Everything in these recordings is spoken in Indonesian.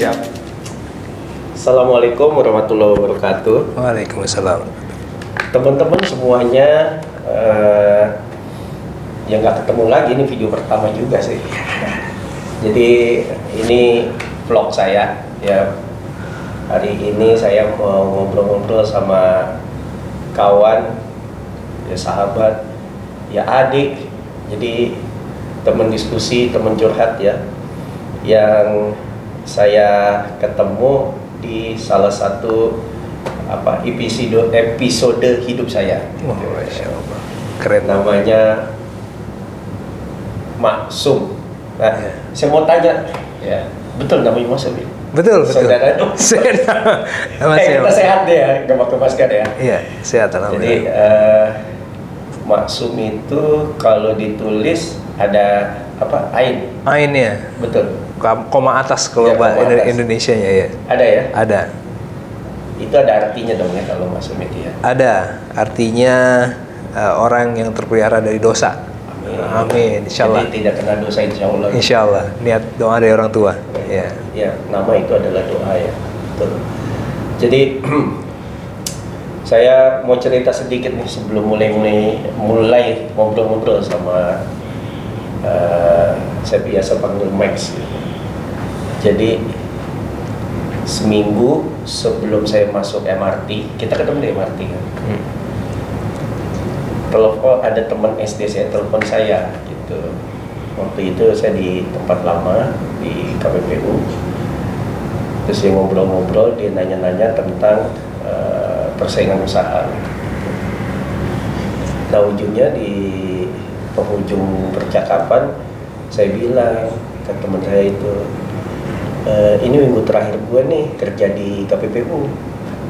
Siap. Assalamualaikum warahmatullahi wabarakatuh. Waalaikumsalam. Teman-teman semuanya, yang nggak ketemu lagi, ini video pertama juga sih. Jadi ini vlog saya ya. Hari ini saya mau ngobrol-ngobrol sama kawan, ya sahabat, ya adik. Jadi teman diskusi, teman curhat ya, yang saya ketemu di salah satu episode hidup saya. Masya Allah. Keren. Namanya Maksum. Nah, saya mau tanya, ya betul namanya Maksum ya? Betul. Saudara dong. Kita sehat deh ya, gak pakai masker ya. Iya, sehat Jadi Maksum itu kalau ditulis ada apa? Ain. Ainnya. Betul. Koma atas kalau ya, Indonesianya ya. Ada ya? Ada. Itu ada artinya dong ya kalau Maksum itu ya? Ada. Artinya orang yang terpelihara dari dosa. Amin. Insyaallah. Jadi tidak kena dosa insyaallah. Insyaallah. Niat doa dari orang tua. Ya. Ya, nama itu adalah doa ya. Betul. Jadi saya mau cerita sedikit nih sebelum mulai ngobrol-ngobrol sama saya biasa panggil Max. Jadi seminggu sebelum saya masuk MRT, kita ketemu di MRT kan. Telepon, ada teman SD saya telepon saya gitu. Waktu itu saya di tempat lama di KPPU. Terus dia ngobrol-ngobrol, dia nanya-nanya tentang persaingan usaha. Nah, ujungnya di penghujung percakapan saya bilang ke teman saya itu, ini minggu terakhir gue nih kerja di KPPU,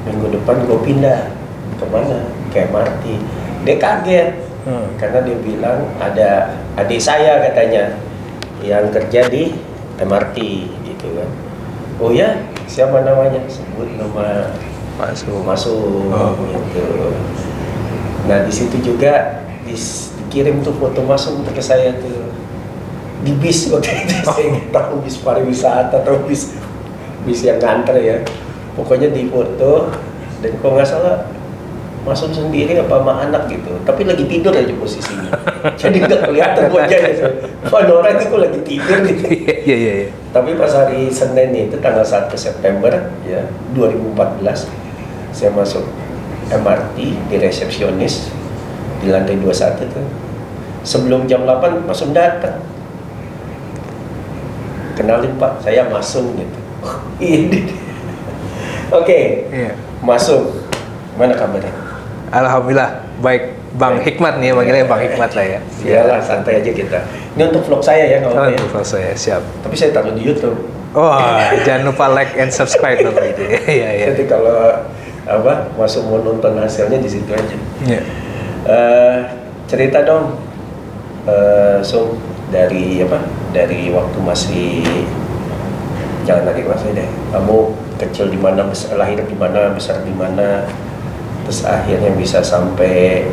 minggu depan gue pindah kemana? Ke MRT. Dia kaget karena dia bilang ada adik saya katanya yang kerja di MRT gitu kan. Oh ya, siapa namanya? Sebut nama Masuk gitu. Nah, di situ juga dikirim tuh foto Masuk ke saya tuh di bis waktu itu. Saya nggak tahu bis pariwisata atau bis yang nganter ya. Pokoknya di foto, dan kalau nggak salah Masuk sendiri apa sama anak gitu, tapi lagi tidur aja posisinya. Jadi nggak kelihatan wajahnya. Orang itu lagi tidur gitu. Iya. Tapi pas hari Senin itu tanggal 1 September ya 2014, saya masuk MRT di resepsionis di lantai 21 tuh. Sebelum jam 8 Masuk datang. Kenalin Pak, saya Masuk gitu. Ini. Oke. Iya. Masuk. Mana kabarnya? Alhamdulillah baik. Bang Hikmat nih, manggilnya Bang Hikmat lah ya. Iyalah, santai aja kita. Ini untuk vlog saya ya kalau untuk vlog saya, siap. Tapi saya taruh di YouTube. Jangan lupa like and subscribe dong gitu. Iya. Jadi kalau Masuk mau nonton hasilnya di situ aja. Iya. Cerita dong, Sung, dari waktu masih jangan lagi masih deh. Kamu kecil di mana, lahir di mana, besar di mana, terus akhirnya bisa sampai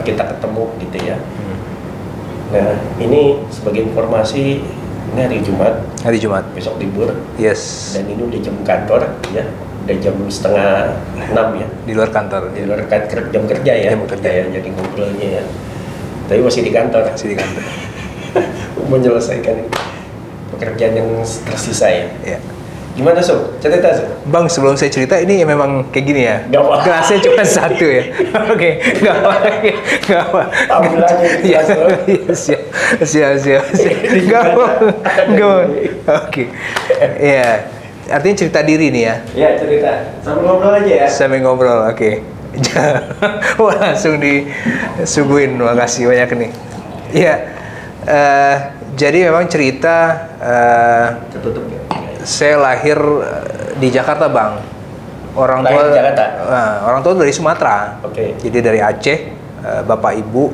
kita ketemu gitu ya. Nah, ini sebagai informasi, ini hari Jumat. Hari Jumat. Besok libur. Yes. Dan ini udah jam kantor ya. Udah jam 5:30 ya. Di luar kantor. Di luar jam kerja ya. Jam kerja ya. Jadi ngobrolnya ya. Tapi masih di kantor. Menyelesaikan pekerjaan yang tersisa ya. Iya. Gimana Sob? Cerita Sob? Bang, sebelum saya cerita ini memang kayak gini ya. Gak apa. Gelasnya cuma satu ya. Oke, gak apa. Tampilannya Iya, siap. Gak apa. Oke. Iya. Artinya cerita diri nih ya. Iya, cerita. Sambil ngobrol aja ya. Sambil ngobrol, oke. Wah, langsung disuguhin. Makasih banyak nih. Iya. Jadi memang cerita Tertutup ya. saya lahir di Jakarta, Bang. Orang tua dari Sumatera. Oke. Jadi dari Aceh, bapak ibu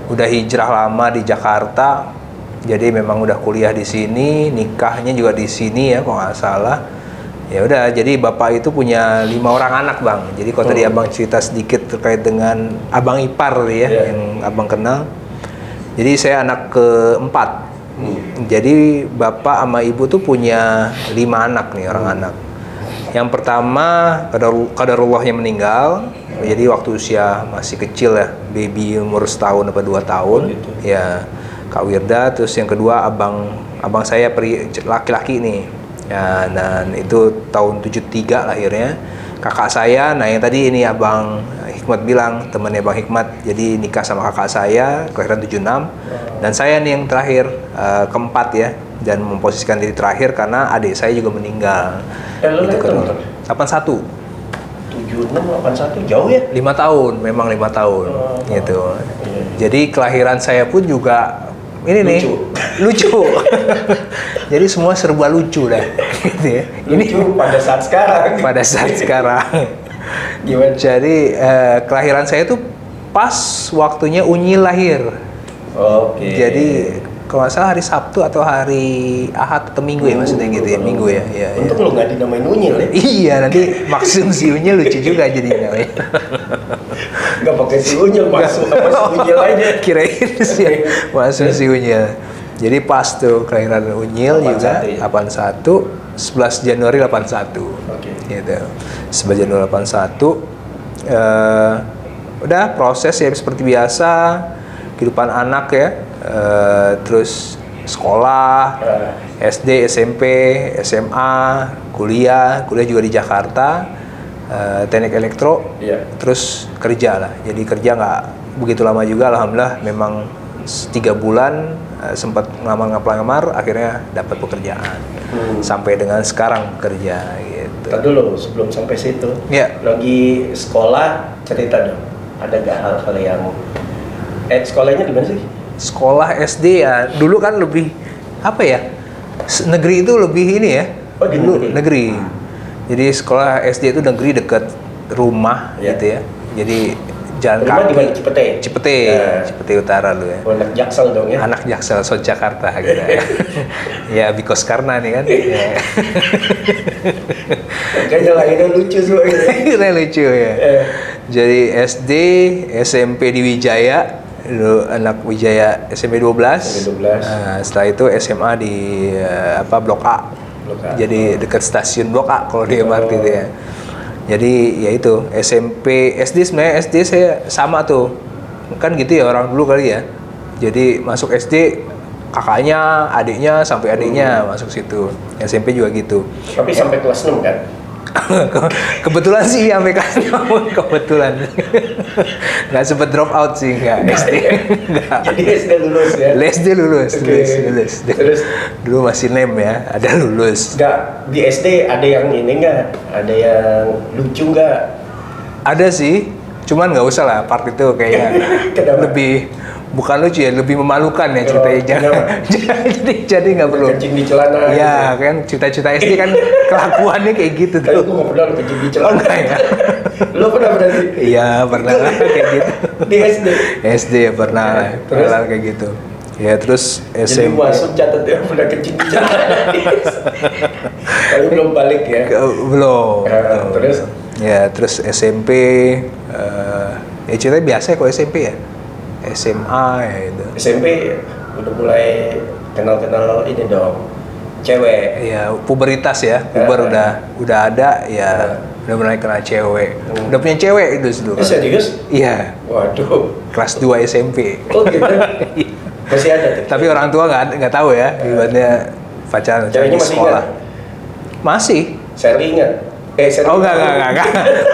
udah hijrah lama di Jakarta. Jadi memang udah kuliah di sini, nikahnya juga di sini ya, kalau nggak salah. Ya udah, jadi bapak itu punya 5 orang anak, Bang. Jadi kalau tadi Abang cerita sedikit terkait dengan Abang ipar ya, yang Abang kenal. Jadi saya anak keempat. Jadi bapak sama ibu tuh punya 5 anak nih, orang anak. Yang pertama qadarullahnya meninggal. Jadi waktu usia masih kecil ya, baby umur setahun apa 2 tahun. Gitu. Ya, Kak Wirda. Terus yang kedua abang saya laki-laki nih. Ya, dan itu tahun 73 lahirnya. Kakak saya, nah yang tadi ini Abang Hikmat bilang, temannya Bang Hikmat, jadi nikah sama kakak saya, kelahiran 76. Dan saya nih yang terakhir, keempat ya, dan memposisikan diri terakhir karena adik saya juga meninggal. Lu Itu lahir kan. tahun 81. 76, 81, jauh ya? 5 tahun, memang 5 tahun. Gitu. Iya. Jadi kelahiran saya pun juga ini nih lucu. Jadi semua serba lucu dah. Gitu ya. Lucu pada saat sekarang. Pada saat sekarang. Gimana? Jadi kelahiran saya tuh pas waktunya Unyil lahir. Oke. Jadi kalau nggak salah hari Sabtu atau hari Ahad atau Minggu ya maksudnya gitu ya, Minggu ya. Ya, Untuk ya. lu nggak dinamain Unyil ya? Iya, nanti maksud si Unyil lucu juga jadinya. Nggak pakai si Unyil, masuk sama si Unyil aja. Kirain sih maksud si Unyil. Jadi pas tuh kelahiran Unyil 81 juga ya? 81, 11 Januari 81. Oke. Gitu. 11 Januari 81. Udah proses ya seperti biasa, kehidupan anak ya. Terus sekolah, SD, SMP, SMA, kuliah juga di Jakarta, teknik elektro, Iya. terus kerja lah. Jadi kerja nggak begitu lama juga, alhamdulillah. Memang 3 bulan sempat ngelamar, akhirnya dapat pekerjaan. Sampai dengan sekarang kerja gitu. Ntar dulu, sebelum sampai situ, Ya. lagi sekolah, cerita dong. Ada gak hal-hal yang sekolahnya di mana sih? Sekolah SD ya, dulu kan lebih apa ya? Negeri itu lebih ini ya. Oh, di dulu negeri. negeri. Jadi sekolah SD itu negeri dekat rumah Ya. gitu ya. Jadi jalan Rumah di kaki. mana? Cipete? Cipete, Ya. Cipete Utara lu ya. Oh, anak Jaksel dong ya? Anak Jaksel, South Jakarta gitu ya. Ya, because karena nih kan. Ya. Kayaknya lahirnya lucu semua gitu. Ini lucu ya. Jadi SD, SMP di Wijaya, lu anak Wijaya SMP 12. SMP 12. Nah, setelah itu SMA di Blok A. Blok A. Jadi dekat stasiun Blok A kalau di MRT itu ya. Jadi ya itu SMP, SD sebenarnya SD saya sama tuh. Kan gitu ya orang dulu kali ya. Jadi masuk SD kakaknya, adiknya sampai adiknya masuk situ. SMP juga gitu. Tapi sampai kelas 6 kan? Kebetulan sih sampai kelas 6 kebetulan nggak sempet drop out sih, nggak SD nggak. Jadi SD lulus ya? SD lulus, Oke. lulus. Terus? Dulu masih nem ya, ada lulus. Nggak, di SD ada yang ini nggak? Ada yang lucu nggak? Ada sih, cuman nggak usah lah part itu kayaknya Kenapa? lebih bukan lucu ya, lebih memalukan ya ceritanya. Jadi nggak perlu. Kencing di celana. Iya kan, cita-cita SD kan kelakuannya kayak gitu Tapi tuh. gue nggak pernah kencing di Oh celana. enggak ya? Lo pernah berarti? Iya pernah kayak gitu. Di SD? SD ya pernah lah, Terus? hal kayak gitu. Ya terus Jadi SMP. masuk catat ya pernah kencing di celana. Tapi belum balik ya? Belum. Terus? Ya terus SMP. Ya ceritanya biasa kok SMP ya. SMA ya itu. SMP udah mulai kenal-kenal ini dong, cewek. Ya pubertas ya, puber udah ada ya, udah mulai kenal cewek. Udah punya cewek itu dulu. Serius? Iya, Waduh. kelas 2 SMP. Oh gitu? Masih ada tuh? Tapi orang tua nggak tahu ya, ibaratnya pacaran Ceweknya di masih sekolah. ingat? Masih. Sherly ingat? Sherly. Oh enggak.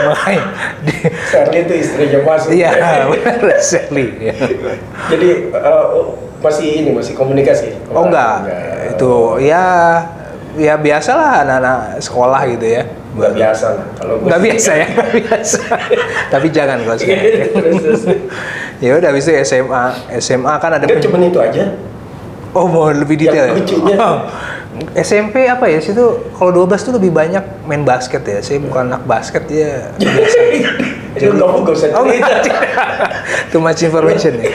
Makanya. Sherly itu istrinya Mas. Iya, benar Sherly. Ya. Jadi masih komunikasi? Oh enggak. Itu ya biasalah anak-anak sekolah gitu ya. Nggak biasa lah. Kalau gua Nggak sih- biasa ya, nggak biasa. Tapi jangan kalau saya. Terus. Ya udah habis itu SMA kan ada Kan cuma itu aja. Oh, mau lebih detail Yang ya? lucunya. Oh, SMP apa ya? Situ kalau 12 tuh lebih banyak main basket ya. Saya bukan anak basket ya. Biasa. Itu kamu gak usah Oh, cerita. Too much information ya.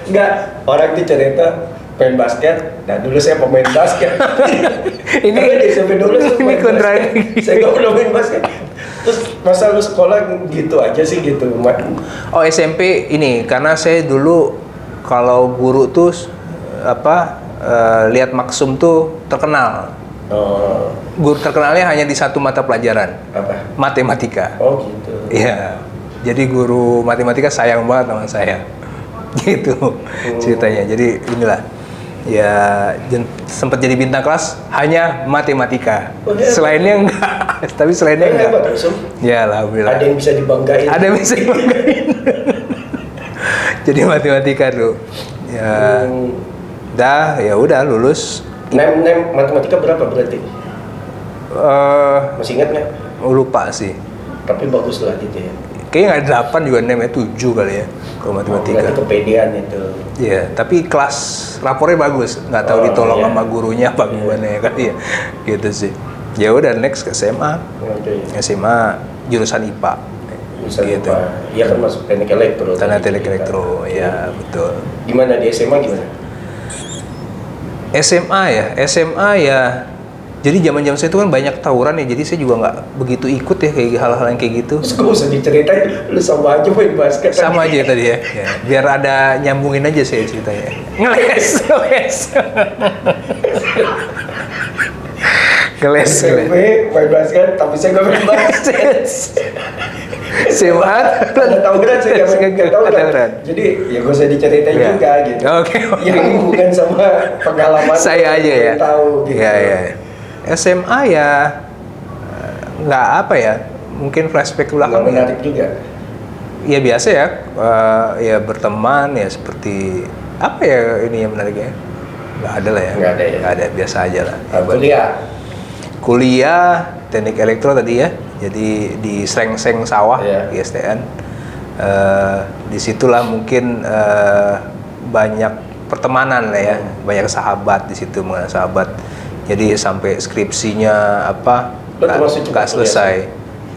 Enggak, orang itu cerita main basket. Nah dulu saya pemain basket. Ini Tapi di SMP dulu saya ini main kontradiksi. basket. Saya nggak pernah main basket. Terus masa lu sekolah gitu aja sih gitu, Mat? Oh, SMP ini karena saya dulu kalau guru tuh lihat Maksum tuh terkenal. Oh, Guru terkenalnya hanya di satu mata pelajaran, apa? matematika. Oh gitu. Iya. Jadi guru matematika sayang banget sama saya. Gitu ceritanya. Jadi inilah. Ya sempat jadi bintang kelas hanya matematika. Oh, hebat. Selainnya enggak. Tapi selainnya enggak. Hebat, Maksum. Ya alhamdulillah. Ada yang bisa dibanggain. Ada yang bisa dibanggain. Jadi matematika tuh. Ya dah, ya udah lulus. Nem matematika berapa berarti? Masih ingat nggak? Lupa sih. Tapi bagus lah gitu ya. Kayaknya nggak 8 juga nem 7 kali ya kalau matematika. Berarti kepedean itu. Iya, tapi kelas rapornya bagus. Nggak tahu ditolong iya. sama gurunya apa gimana ya kali ya. Gitu sih. Ya udah next ke SMA. Oke. SMA jurusan IPA. Bisa Gitu. lupa. Iya kan masuk teknik elektro. Tanah tadi teknik cerita. elektro, ya betul. Gimana di SMA gimana? SMA ya. Jadi zaman-zaman saya itu kan banyak tawuran ya, jadi saya juga nggak begitu ikut ya kayak hal-hal yang kayak gitu. Terus gak usah diceritain, lu sama aja main basket. Sama aja tadi ya. Ya, biar ada nyambungin aja saya ceritanya. Ngeles. SMP main basket, tapi saya gak main basket. SMA Ada tawuran, saya gak tahu tawuran. kan. Jadi ya gak usah diceritain Ya. juga gitu. Oke. Yang hubungan sama pengalaman. Saya aja ya. Tahu gitu. Iya. SMA ya nggak apa ya, mungkin flashback ke Nggak belakang. menarik juga. Ya biasa ya, ya berteman ya seperti apa ya ini yang menariknya? Nggak ada lah ya. Nggak ada ya? Nggak ada, biasa aja lah. Kuliah. Kuliah teknik elektro tadi ya, jadi di Srengseng Sawah Iya. di STN. Disitulah mungkin banyak pertemanan lah ya, banyak sahabat di situ, mengenal sahabat. Jadi sampai skripsinya apa Lo termasuk cepat nggak selesai.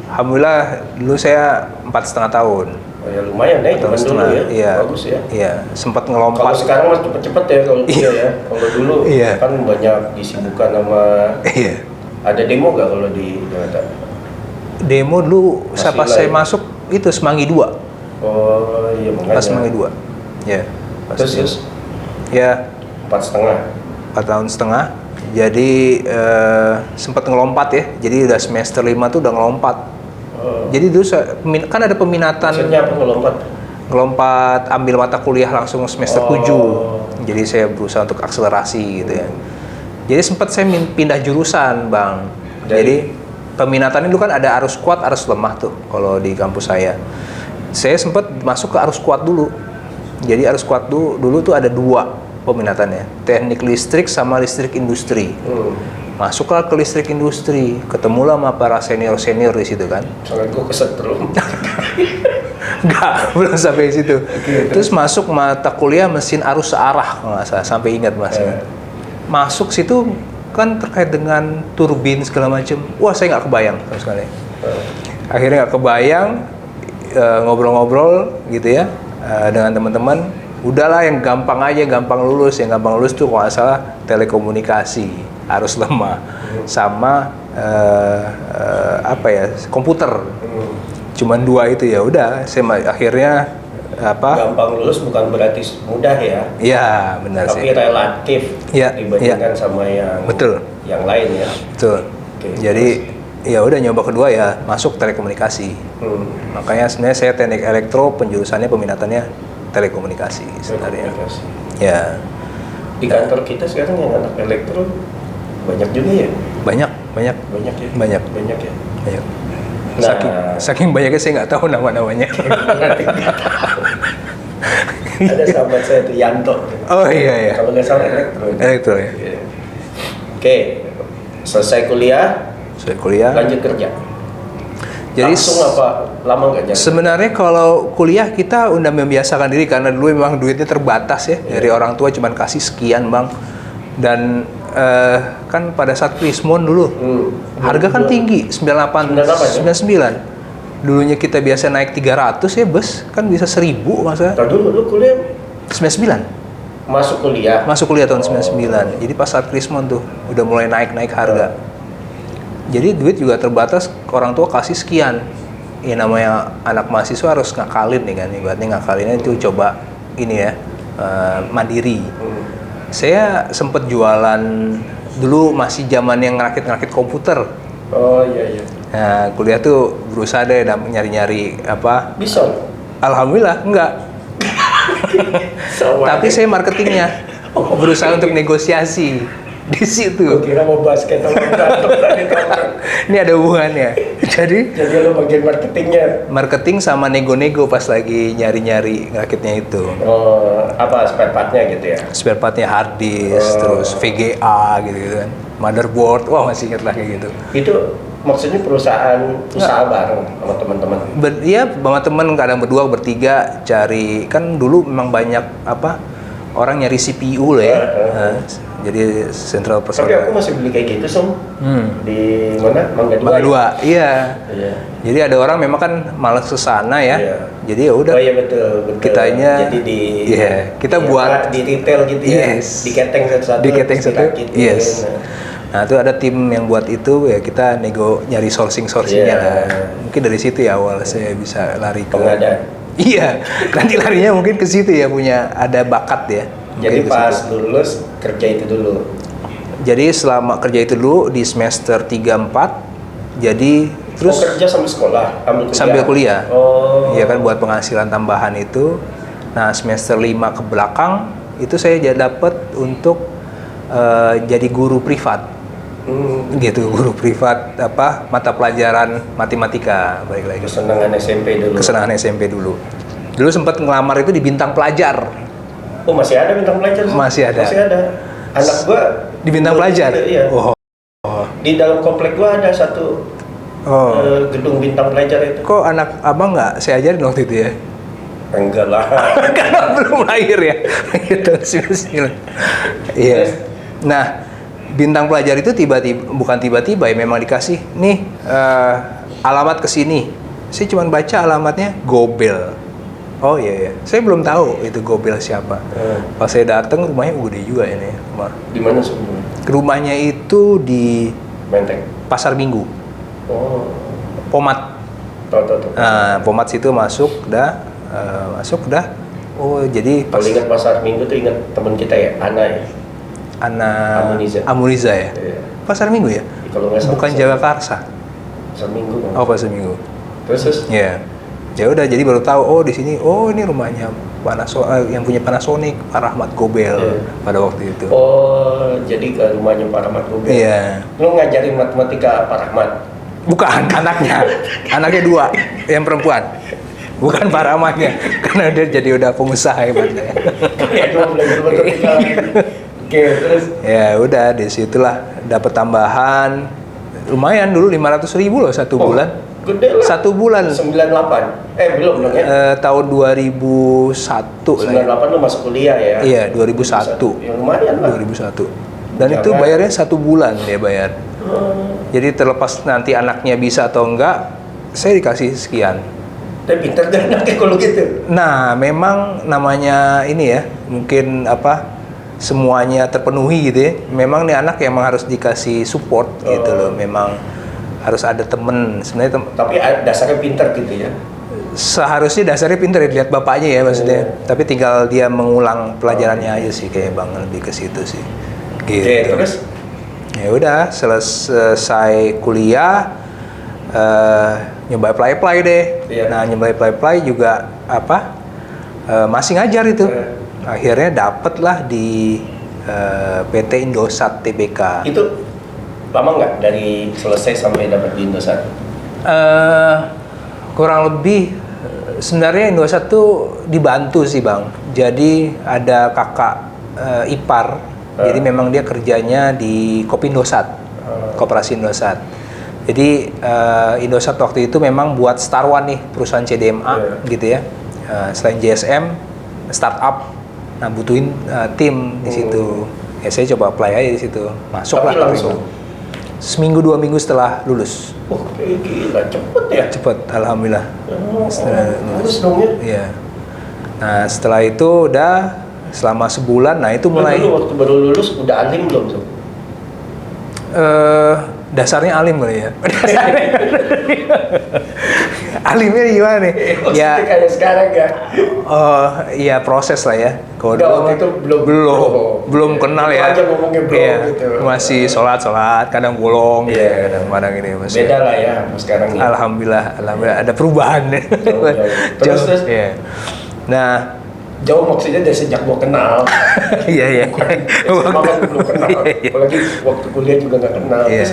Alhamdulillah dulu saya 4,5 tahun. Oh, ya lumayan deh, zaman dulu ya. Iya. Bagus ya. Iya, sempat Kalau ngelompat. sekarang mah cepet-cepet ya kalau kuliah ya. Kalau dulu Iya. kan banyak disibukkan sama. Iya. Ada demo nggak kalau di Jakarta? Demo dulu Masih pas lah saya ya? masuk itu Semanggi 2. Oh iya makanya. Pas Semanggi 2. Ya. pas Terus itu. terus Ya, 4,5. 4 tahun setengah. Jadi sempat ngelompat ya. Jadi udah semester 5 tuh udah ngelompat. Oh. Jadi dulu kan ada peminatan Maksudnya apa ngelompat? ngelompat ambil mata kuliah langsung semester Oh. 7. Jadi saya berusaha untuk akselerasi gitu ya. Jadi sempat saya pindah jurusan, Bang. Jadi peminatan itu kan ada arus kuat, arus lemah tuh kalau di kampus saya. Saya sempat masuk ke arus kuat dulu. Jadi arus kuat dulu tuh ada 2 peminatannya. Teknik listrik sama listrik industri. Masuklah ke listrik industri, ketemulah sama para senior-senior di situ kan. Sangat gue kesetrum. Enggak, belum sampai situ. Terus masuk mata kuliah mesin arus searah, kalau nggak salah, sampai ingat Mas. Masuk situ kan terkait dengan turbin segala macam. Wah, saya nggak kebayang sama sekali. Akhirnya nggak kebayang, ngobrol-ngobrol gitu ya dengan teman-teman. Udahlah yang gampang aja, gampang lulus. Yang gampang lulus tuh kalau nggak salah telekomunikasi, arus lemah, sama apa ya, komputer. Cuman 2 itu ya udah. Saya akhirnya apa? Gampang lulus bukan berarti mudah ya. Iya benar Tapi sih. relatif Iya, dibandingkan sama yang Betul. yang lain ya. Betul. Oke, Jadi ya udah nyoba kedua ya masuk telekomunikasi. Makanya sebenarnya saya teknik elektro, penjurusannya peminatannya telekomunikasi sebenarnya. Telekomunikasi. Ya Di kantor kita sekarang yang anak elektro banyak juga ya. banyak Banyak ya. Banyak. Banyak ya. banyak. Nah. Saking banyaknya saya nggak tahu nama-namanya. Ada sahabat saya tuh Yanto. Oh iya. Kalau nggak salah elektro. Elektro ya. Iya. Oke, selesai kuliah, Saya kuliah. lanjut kerja. Jadi Langsung apa? Lama nggak nyari? sebenarnya kalau kuliah kita udah membiasakan diri karena dulu memang duitnya terbatas ya. Dari orang tua cuman kasih sekian, Bang. Dan kan pada saat Krismon dulu harga kan tinggi, 98, 99. Dulunya kita biasa naik 300 ya bus, kan bisa 1000 masa. Ntar dulu, lu kuliah 99. masuk kuliah. Masuk kuliah tahun 99. Jadi pas saat Krismon tuh udah mulai naik harga. Jadi duit juga terbatas, orang tua kasih sekian. Ya namanya anak mahasiswa harus ngakalin nih kan, ibaratnya ngakalinnya itu coba ini ya, mandiri. Saya sempet jualan dulu masih zaman yang ngerakit-ngerakit komputer. Oh iya. Nah, kuliah tuh berusaha deh nyari-nyari apa. Bisa? Alhamdulillah enggak. Tapi saya marketingnya berusaha untuk negosiasi di situ. Gue kira mau basket sama berantem tadi. Ini ada hubungannya. Jadi Jadi lo bagian marketingnya. marketing sama nego-nego pas lagi nyari-nyari rakitnya itu. Oh, apa spare partnya gitu ya? Spare partnya hard disk, terus VGA gitu kan, motherboard, wah masih inget lah kayak gitu. Itu maksudnya perusahaan usaha bareng sama teman-teman. Iya, sama temen kadang berdua bertiga cari, kan dulu memang banyak apa orang nyari CPU lah ya. Nah, jadi central Tapi processor. aku masih beli kayak gitu di mana? Mangga Dua. Mangga Dua, iya. Iya. Jadi ada orang memang kan malas ke sana ya. Iya. Jadi ya udah. Oh iya betul. Kitanya, jadi kita buat di retail gitu ya. Yes. Diketeng satu-satu. Diketeng terus satu. dirakit gitu Yes. kan. Nah itu ada tim yang buat itu ya, kita nego nyari sourcingnya Iya. lah. Mungkin dari situ ya awal saya bisa lari ke Pengadaan. Iya, nanti larinya mungkin ke situ ya, punya ada bakat ya. Jadi Mungkin ke pas situ. lulus kerja itu dulu. Jadi selama kerja itu dulu di semester 3-4, jadi terus kerja sambil sekolah, sambil kuliah. Oh. Iya kan, buat penghasilan tambahan itu. Nah semester 5 ke belakang itu saya dapat untuk jadi guru privat. Gitu, guru privat apa mata pelajaran matematika, balik lagi Kesenangan SMP dulu. kesenangan SMP dulu sempat ngelamar itu di Bintang Pelajar. Oh masih ada bintang pelajar? Masih ada. Masih ada. Anak gua Di Bintang dulu Pelajar? gitu, iya. Oh. Di dalam komplek gua ada satu gedung bintang pelajar itu. Kok anak abang nggak saya ajarin waktu itu ya? Enggak lah. Karena belum lahir ya. Gitu, iya. Nah, Bintang Pelajar itu bukan tiba-tiba ya, memang dikasih nih alamat ke sini. Saya cuma baca alamatnya Gobel. Oh iya, saya belum tahu itu Gobel siapa. Pas saya datang rumahnya gede juga ini rumah. Di mana sebelumnya? Rumahnya itu di Menteng. Pasar Minggu, Oh. Pomat. Tahu. Nah, Pomat situ masuk dah. Oh jadi pas Kalau ingat pasar Minggu tuh ingat teman kita ya, Ana ya. Amuniza ya. Iya. Pasar Minggu ya? Kalau nggak salah. Bukan Jagakarsa. Pasar Minggu. Kan? Oh, Pasar Minggu. Terus. Ya. Ya udah, jadi baru tahu oh di sini, oh ini rumahnya yang punya Panasonic, Pak Rahmat Gobel pada waktu itu. Oh, jadi ke rumahnya Pak Rahmat Gobel. Iya. Lu ngajarin matematika Pak Rahmat? Bukan, anaknya. Anaknya 2, yang perempuan. Bukan Pak Rahmatnya, karena dia jadi udah pengusaha hebatnya. Ya, cuma belajar matematika lagi. Oke, terus? Ya udah, disitulah dapat tambahan. Lumayan dulu 500.000 loh satu bulan. Gede lah. 1 bulan. 98. Belum dong ya? Tahun 2001 lah ya. 98 lu masuk kuliah ya? Iya, 2001. Ya lumayan lah. 2001. Dan itu bayarnya 1 bulan dia bayar. Jadi terlepas nanti anaknya bisa atau enggak, saya dikasih sekian. Tapi pinter kan anaknya kalau gitu? Nah, memang namanya ini ya, mungkin apa, semuanya terpenuhi gitu ya. Memang nih anak yang emang harus dikasih support gitu loh. Memang harus ada temen sebenarnya. Tapi dasarnya pinter gitu ya? Seharusnya dasarnya pinter ya, dilihat bapaknya ya maksudnya. Tapi tinggal dia mengulang pelajarannya aja sih, kayak Bang, lebih ke situ sih. Gitu. Oke, terus? Ya udah, selesai kuliah, nyoba apply deh. Iya. Nah, nyoba apply juga apa? Masih ngajar itu. Akhirnya dapet lah di PT Indosat Tbk. Itu lama nggak dari selesai sampai dapat di Indosat? Kurang lebih sebenarnya Indosat tuh dibantu sih Bang. Jadi ada kakak ipar. Jadi memang dia kerjanya di Kopindosat, Koperasi Indosat. Jadi Indosat waktu itu memang buat Star One nih, perusahaan CDMA gitu ya. Selain JSM, startup, nah butuhin tim di situ. Ya saya coba apply aja di situ, masuk lah. Tapi langsung? Seminggu 2 minggu setelah lulus. Oh, gila cepet ya? Cepet, alhamdulillah. Setelah Harus dong ya? Iya. Nah setelah itu udah selama sebulan, nah itu mulai. Dulu waktu baru lulus udah alim belum tuh? Dasarnya alim kali ya. Alimnya gimana nih? Maksudnya kayak sekarang ya. Oh, iya proses lah ya. Kalau Enggak, dulu waktu itu belum kenal Itu ya. aja ngomongnya belum Iya, gitu. masih sholat, kadang bolong, Iya. ya, kadang ini masih. Beda lah ya sama sekarang ya. Alhamdulillah ada perubahan. Jauh. Terus. Iya. Nah, Jauh maksudnya dari sejak gua kenal. iya. SMA kan belum kenal. Iya. Apalagi waktu kuliah juga nggak kenal. Iya. Terus,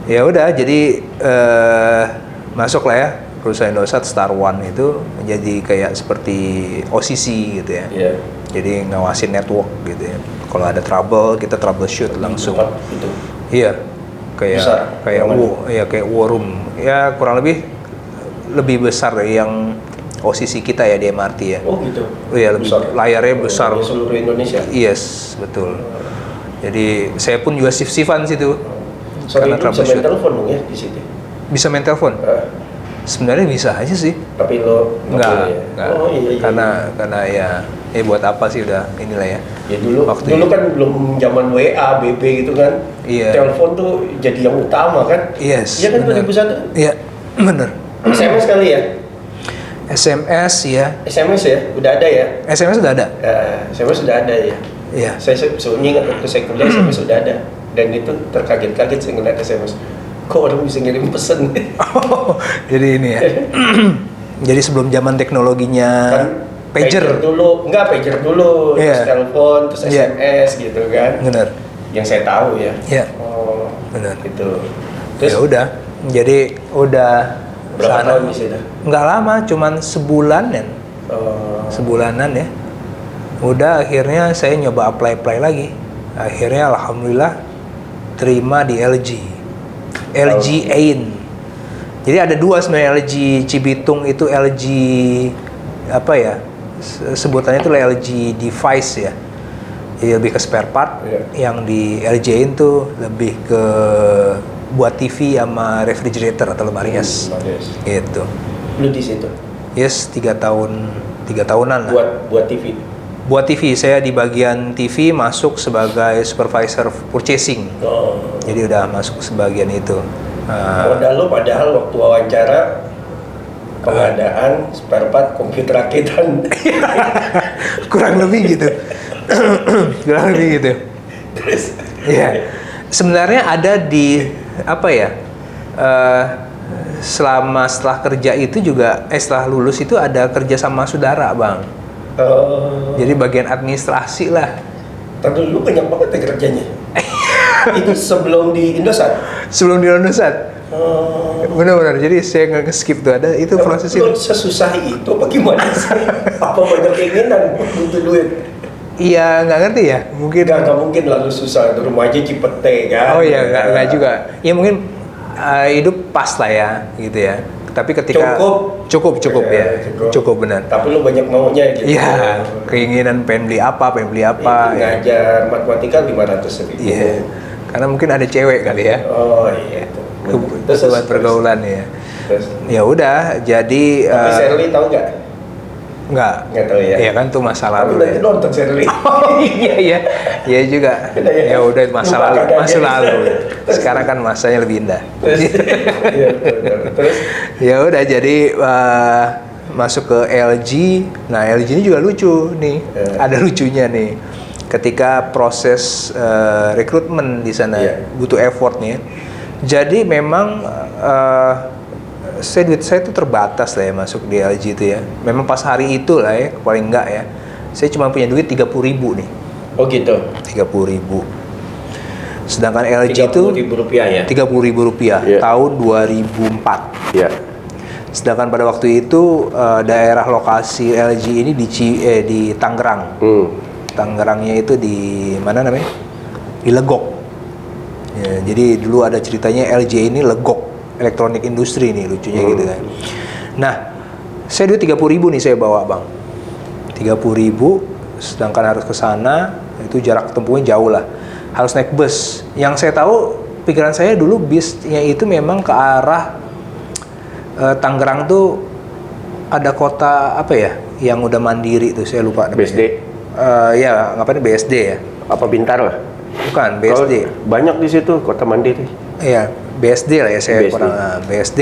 Ya udah, jadi masuk lah ya perusahaan Indosat Star One itu menjadi kayak seperti OCC gitu ya. Iya. Jadi ngawasin network gitu ya. Kalau ada trouble kita troubleshoot langsung. Tempat itu. Iya. Besar, Kayak war room. Ya kurang lebih besar dari yang OCC kita ya di MRT ya. Oh gitu. Iya, lebih Besar. layarnya besar. Di seluruh Indonesia. Yes, betul. Jadi saya pun juga shift-shiftan situ. Sorry, Karena itu bisa main troubleshoot. telepon dong ya di situ. Bisa main telepon? Eh, Sebenarnya bisa aja sih. tapi lo nggak boleh ya? Enggak. Oh iya. Karena ya buat apa sih udah inilah ya. Ya dulu Waktu dulu itu. kan belum zaman WA, BB gitu kan. Iya. Telepon tuh jadi yang utama kan. Yes. Iya kan bener. 2001. Iya, bener. SMS kali ya? SMS ya. SMS ya? Udah ada ya? SMS sudah ada. SMS sudah ada ya. Iya. Saya sebelumnya ingat waktu saya kuliah SMS sudah ada. Dan itu terkaget-kaget saya ngeliat SMS. Kok orang bisa ngirim pesan? Oh, jadi ini ya. Jadi sebelum zaman teknologinya Kan pager. dulu, enggak pager dulu, Iya. terus telepon, terus Iya. SMS gitu kan. Bener. Yang saya tahu ya. Iya. Oh, Bener. gitu. Ya udah. Jadi udah Berapa sana. tahun di situ? Nggak lama, cuman sebulanan. Oh, Sebulanan ya. Udah akhirnya saya nyoba apply lagi. Akhirnya alhamdulillah terima di LG Ain. Jadi ada dua sebenarnya, LG Cibitung itu LG apa ya? Sebutannya itu LG device ya. Jadi lebih ke spare part. Iya. Yang di LG Ain tuh lebih ke buat TV sama refrigerator atau lemari es. Yes. Gitu. Lu di situ Yes, 3 tahunan lah. buat TV. Buat TV, saya di bagian TV masuk sebagai supervisor purchasing. Oh. Jadi udah masuk sebagian itu. Modal lu padahal waktu wawancara pengadaan spare part komputer rakitan. Kurang lebih gitu. Kurang lebih gitu. Terus Iya. Sebenarnya ada di apa ya? Setelah kerja itu juga setelah lulus itu ada kerja sama saudara, Bang. Jadi bagian administrasi lah. Tadi lu banyak banget ya kerjanya. Itu sebelum di Indosat. Sebelum di Indosat. Benar-benar. Jadi saya nggak skip tuh ada itu proses Lu itu. sesusah itu apa gimana sih? Apa banyak keinginan butuh duit? Iya, nggak ngerti ya. Mungkin. Nggak mungkin lalu susah. Di rumah aja Cipete kan. Oh iya, nggak juga. Ya mungkin hidup pas lah ya, gitu ya. Tapi ketika cukup Ya, ya, cukup benar. Tapi lu banyak maunya gitu. Iya, keinginan pengen beli apa ya. Ngajar matematika 500.000. Iya, karena mungkin ada cewek kali ya. Oh iya. Buat pergaulan ya. Terus. Ya udah, jadi Tapi Shirley tahu nggak? nggak tahu ya. Iya kan tuh masa Tapi lalu nanti ya. nonton Shirley. Iya juga. Udah ya? Ya udah masa Lupa lalu, keadaan masa jadi. lalu. Sekarang kan masanya lebih indah. Terus, iya, betul. Terus Ya udah, jadi masuk ke LG. Nah, LG ini juga lucu nih. Ada lucunya nih. Ketika proses rekrutmen di sana butuh effort nih. Jadi memang duit saya itu terbatas lah ya masuk di LG itu ya. Memang pas hari itu lah ya, paling enggak ya. Saya cuma punya duit 30.000 nih. oh gitu. 30.000. Sedangkan LG itu Rp30.000 ya. Rp30.000 Iya. tahun 2004. Iya. Sedangkan pada waktu itu daerah lokasi LG ini di Tangerang. Tangerangnya itu di mana namanya? Di Legok. Ya, jadi dulu ada ceritanya LG ini Legok, elektronik industri nih lucunya gitu kan. Nah, saya duit 30.000 nih saya bawa, Bang. 30.000, sedangkan harus ke sana itu jarak tempuhnya jauh lah. Harus naik bus. Yang saya tahu pikiran saya dulu bisnya itu memang ke arah Tangerang tuh ada kota apa ya yang udah mandiri tuh, saya lupa namanya. BSD. Ya ngapain BSD ya? Apa Bintar lah? Bukan BSD. Banyak di situ kota mandiri. Iya BSD lah ya saya BSD. kurang BSD.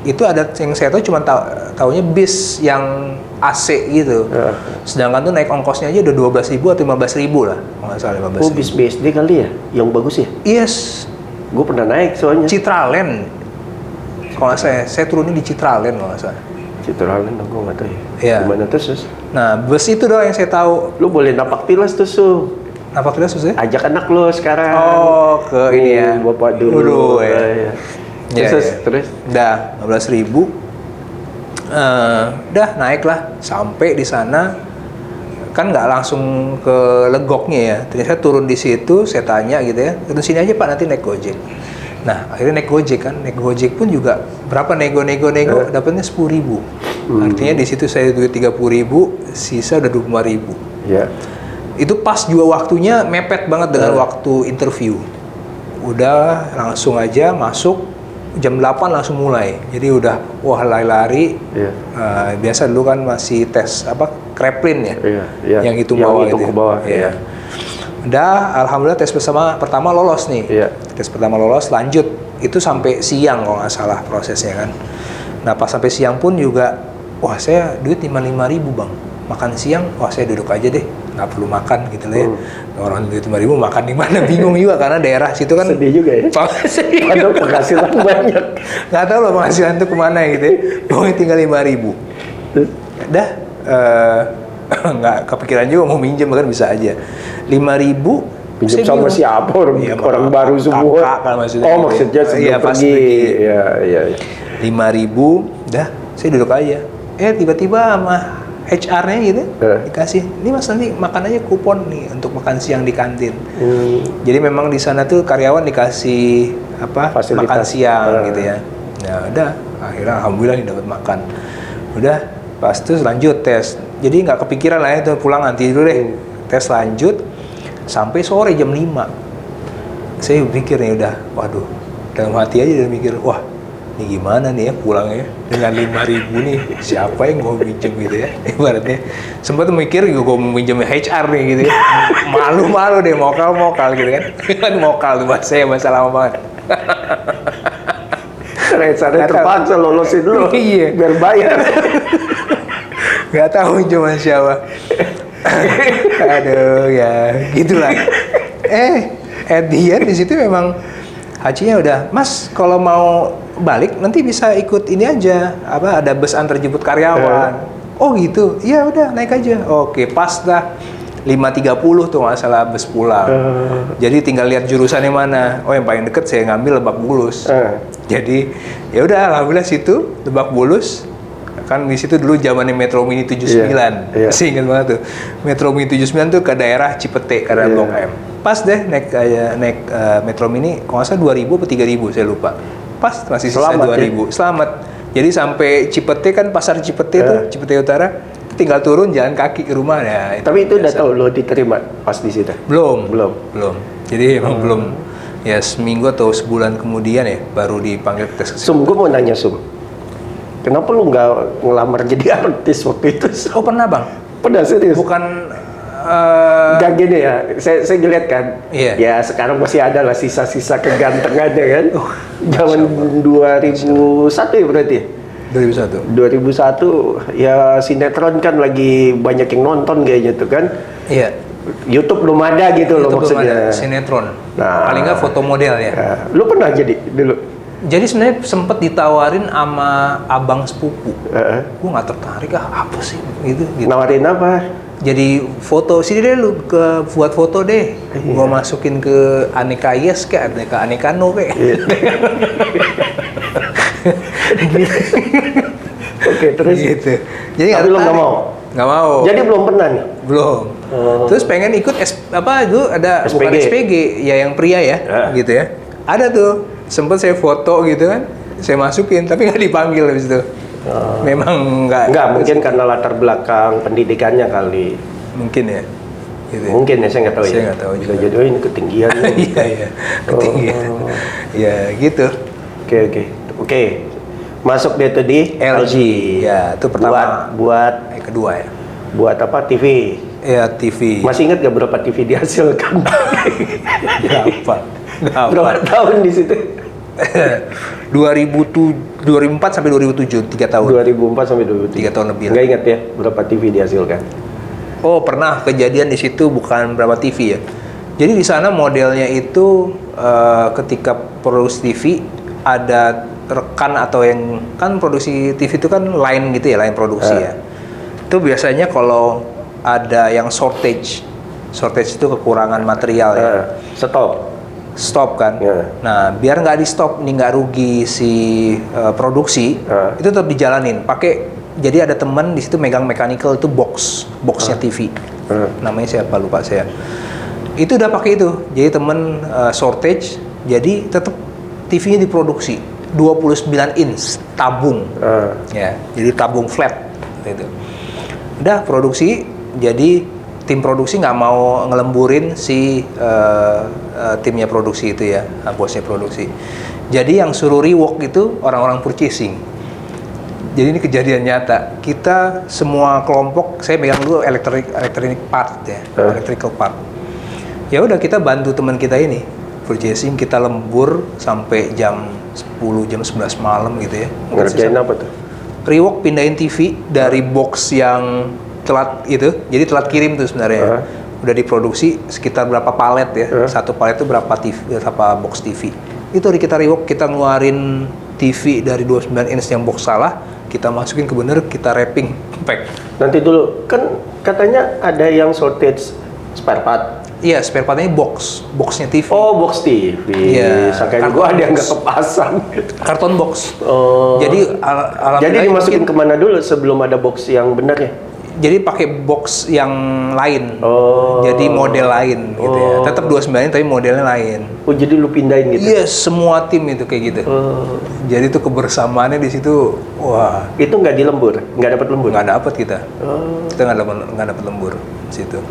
itu ada yang saya tahu cuma taunya bis yang AC gitu. Sedangkan tuh naik ongkosnya aja udah 12.000 atau 15.000 lah, kalau nggak salah 15.000. Oh, bis BSD kali ya, yang bagus ya? Yes, Gue pernah naik soalnya. Citraland. Kalau nggak saya turunin di Citraland kalau nggak salah. Citraland, gue nggak tahu ya. Iya. Gimana terus? Nah, bus itu doang yang saya tahu. Lu boleh napak tilas tuh, Su. Apa kira susah? Ajak anak lu sekarang. Oh, ke ini ya. Bapak dulu. Ya. Terus? Udah 15.000. Udah naik lah sampai di sana, kan nggak langsung ke Legoknya ya. Ternyata turun di situ, saya tanya gitu ya, turun sini aja Pak, nanti naik Gojek. Nah akhirnya naik Gojek kan, naik Gojek pun juga berapa nego dapatnya 10.000. Artinya di situ saya duit 30.000, sisa udah 25.000. Ya. Itu pas juga waktunya mepet banget dengan waktu interview. Udah langsung aja masuk, jam 8 langsung mulai. Jadi udah wah lari-lari. Iya. Biasa dulu kan masih tes apa Kreplin ya. Iya. Yang itu yang bawah itu gitu. ke bawah. Iya. Udah alhamdulillah tes pertama lolos nih. Iya. Tes pertama lolos, lanjut. Itu sampai siang kalau nggak salah prosesnya kan. Nah, pas sampai siang pun juga wah saya duit 55.000 Bang. Makan siang, wah saya duduk aja deh, nggak perlu makan gitu loh ya. Orang duit 5.000 makan di mana bingung juga karena daerah situ kan Sedih juga ya. Padahal penghasilan banyak. Nggak tahu loh penghasilan itu kemana gitu ya. Pokoknya tinggal 5.000. Dah nggak kepikiran juga mau minjem kan bisa aja. 5.000 Pinjam sama siapa? Orang baru semua. Kakak kan maksudnya. Oh maksudnya sebelum pergi. Iya. 5.000, dah saya duduk aja. Tiba-tiba sama HR-nya gitu dikasih, ini Mas nanti makan aja kupon nih untuk makan siang di kantin. Jadi memang di sana tuh karyawan dikasih apa fasilitas makan siang gitu ya. Nah udah akhirnya alhamdulillah nih dapat makan. Udah pas terus lanjut tes. Jadi nggak kepikiran lah itu pulang nanti dulu deh. Tes lanjut sampai sore jam 5. Saya pikir nih udah, waduh dalam hati aja udah mikir, wah ini gimana nih ya pulangnya dengan 5.000 nih, siapa yang mau minjem gitu ya ibaratnya. Sempat mikir gue mau minjem HR nih gitu ya, malu deh mokal gitu kan mokal tuh bahasa lama banget. Cara terpaksa lolosin dulu. Iya. Biar bayar. Gak tahu cuma siapa. Aduh ya gitulah. At the end di situ memang Hajinya udah, Mas kalau mau balik nanti bisa ikut ini aja, apa ada bus antar jemput karyawan. Oh gitu, iya udah naik aja. Oke pas dah 5.30 tuh nggak salah bus pulang. Jadi tinggal lihat jurusannya mana. Oh yang paling deket saya ngambil Lebak Bulus. Jadi ya udah alhamdulillah situ Lebak Bulus. Kan di situ dulu zamannya Metro Mini 79. Saya ingat banget tuh. Metro Mini 79 tuh ke daerah Cipete karena Blok M. Pas deh naik Metro Mini, kalau nggak salah 2.000 atau 3.000 saya lupa. Pas masih sisa 2.000. Ya? Selamat. Jadi sampai Cipete kan pasar Cipete tuh, Cipete Utara, tinggal turun jalan kaki ke rumah ya. Tapi itu udah tahu lo diterima pas di situ? Belum. Jadi emang belum. Ya seminggu atau sebulan kemudian ya baru dipanggil tes. Sum, gue mau nanya Sum. Kenapa lu nggak ngelamar jadi artis waktu itu? Oh pernah Bang? Pernah serius? Bukan. Gak gini ya, saya ngeliat kan, ya sekarang masih ada lah sisa-sisa kegantengannya kan. Zaman 2001 ya berarti? 2001 ya sinetron kan lagi banyak yang nonton kayaknya tuh kan. Iya. YouTube belum ada gitu loh maksudnya. Sinetron. Nah, paling nggak foto model ya. Lu pernah jadi dulu? Jadi sebenarnya sempet ditawarin sama abang sepupu. Gue nggak tertarik apa sih gitu. Nawarin apa? Jadi foto sini deh lu buat foto deh. Gua masukin ke Aneka Yes kayak Aneka No kayak. Oke, terus gitu. Jadi tapi lu nggak mau? Nggak mau. Jadi belum pernah nih? Belum. Terus pengen ikut apa itu ada SPG. Bukan SPG ya yang pria ya, gitu ya. Ada tuh. Sempet saya foto gitu kan. Saya masukin tapi nggak dipanggil habis itu. Memang nggak mungkin karena latar belakang pendidikannya kali. Mungkin ya. Gitu. Mungkin ya saya nggak tahu saya nggak tahu juga. Jadi ini ketinggian. Iya ketinggian. Ya gitu. Oke. Masuk dia tuh di LG. Ya itu pertama. Buat kedua ya. Buat apa TV? Ya TV. Masih ingat gak berapa TV dihasilkan? Berapa? Berapa tahun di situ? 2004 sampai 2007, 3 tahun. 2004 sampai 2003. 3 tahun lebih. Nggak ingat ya berapa TV dihasilkan? Oh, pernah kejadian di situ, bukan berapa TV ya. Jadi di sana modelnya itu ketika produksi TV ada rekan atau yang kan produksi TV itu kan line gitu ya, line produksi ya. Itu biasanya kalau ada yang shortage itu kekurangan material ya. Stop kan. Nah, biar nggak di stop nih, nggak rugi si produksi, itu tetap dijalanin. Jadi ada teman di situ megang mechanical itu boxnya TV. Namanya siapa lupa saya. Itu udah pakai itu. Jadi temen shortage, jadi tetap TV-nya diproduksi 29 inch tabung. Ya, jadi tabung flat gitu. Udah produksi, jadi tim produksi nggak mau ngelemburin si timnya produksi itu ya, bosnya produksi. Jadi yang suruh rework itu orang-orang purchasing. Jadi ini kejadian nyata. Kita semua kelompok, saya pegang dulu electronic part ya, electrical part. Ya udah kita bantu teman kita ini purchasing, kita lembur sampai jam 10, jam 11 malam gitu ya. Ngerjain apa tuh? Rework, pindahin TV dari box yang telat itu, jadi telat kirim tuh sebenarnya. Udah diproduksi sekitar berapa palet ya, satu palet itu berapa TV, berapa box TV. Itu kita rework, kita ngeluarin TV dari 29 inch yang box salah, kita masukin ke bener, kita wrapping pack. Nanti dulu, kan katanya ada yang shortage spare part. Iya, spare partnya boxnya TV. Oh, box TV. Iya. Sangkain gua ada yang nggak kepasang. Karton box. Oh. Jadi Jadi dimasukin kemana dulu sebelum ada box yang benar ya? Jadi pakai box yang lain. Oh. Jadi model lain gitu ya. Tetap 29 tapi modelnya lain. Oh, jadi lu pindahin gitu? Iya, semua tim itu kayak gitu. Oh. Jadi itu kebersamaannya di situ, wah. Itu nggak dilembur? Nggak dapat lembur? Nggak dapat kita. Oh. Kita nggak dapat lembur di situ.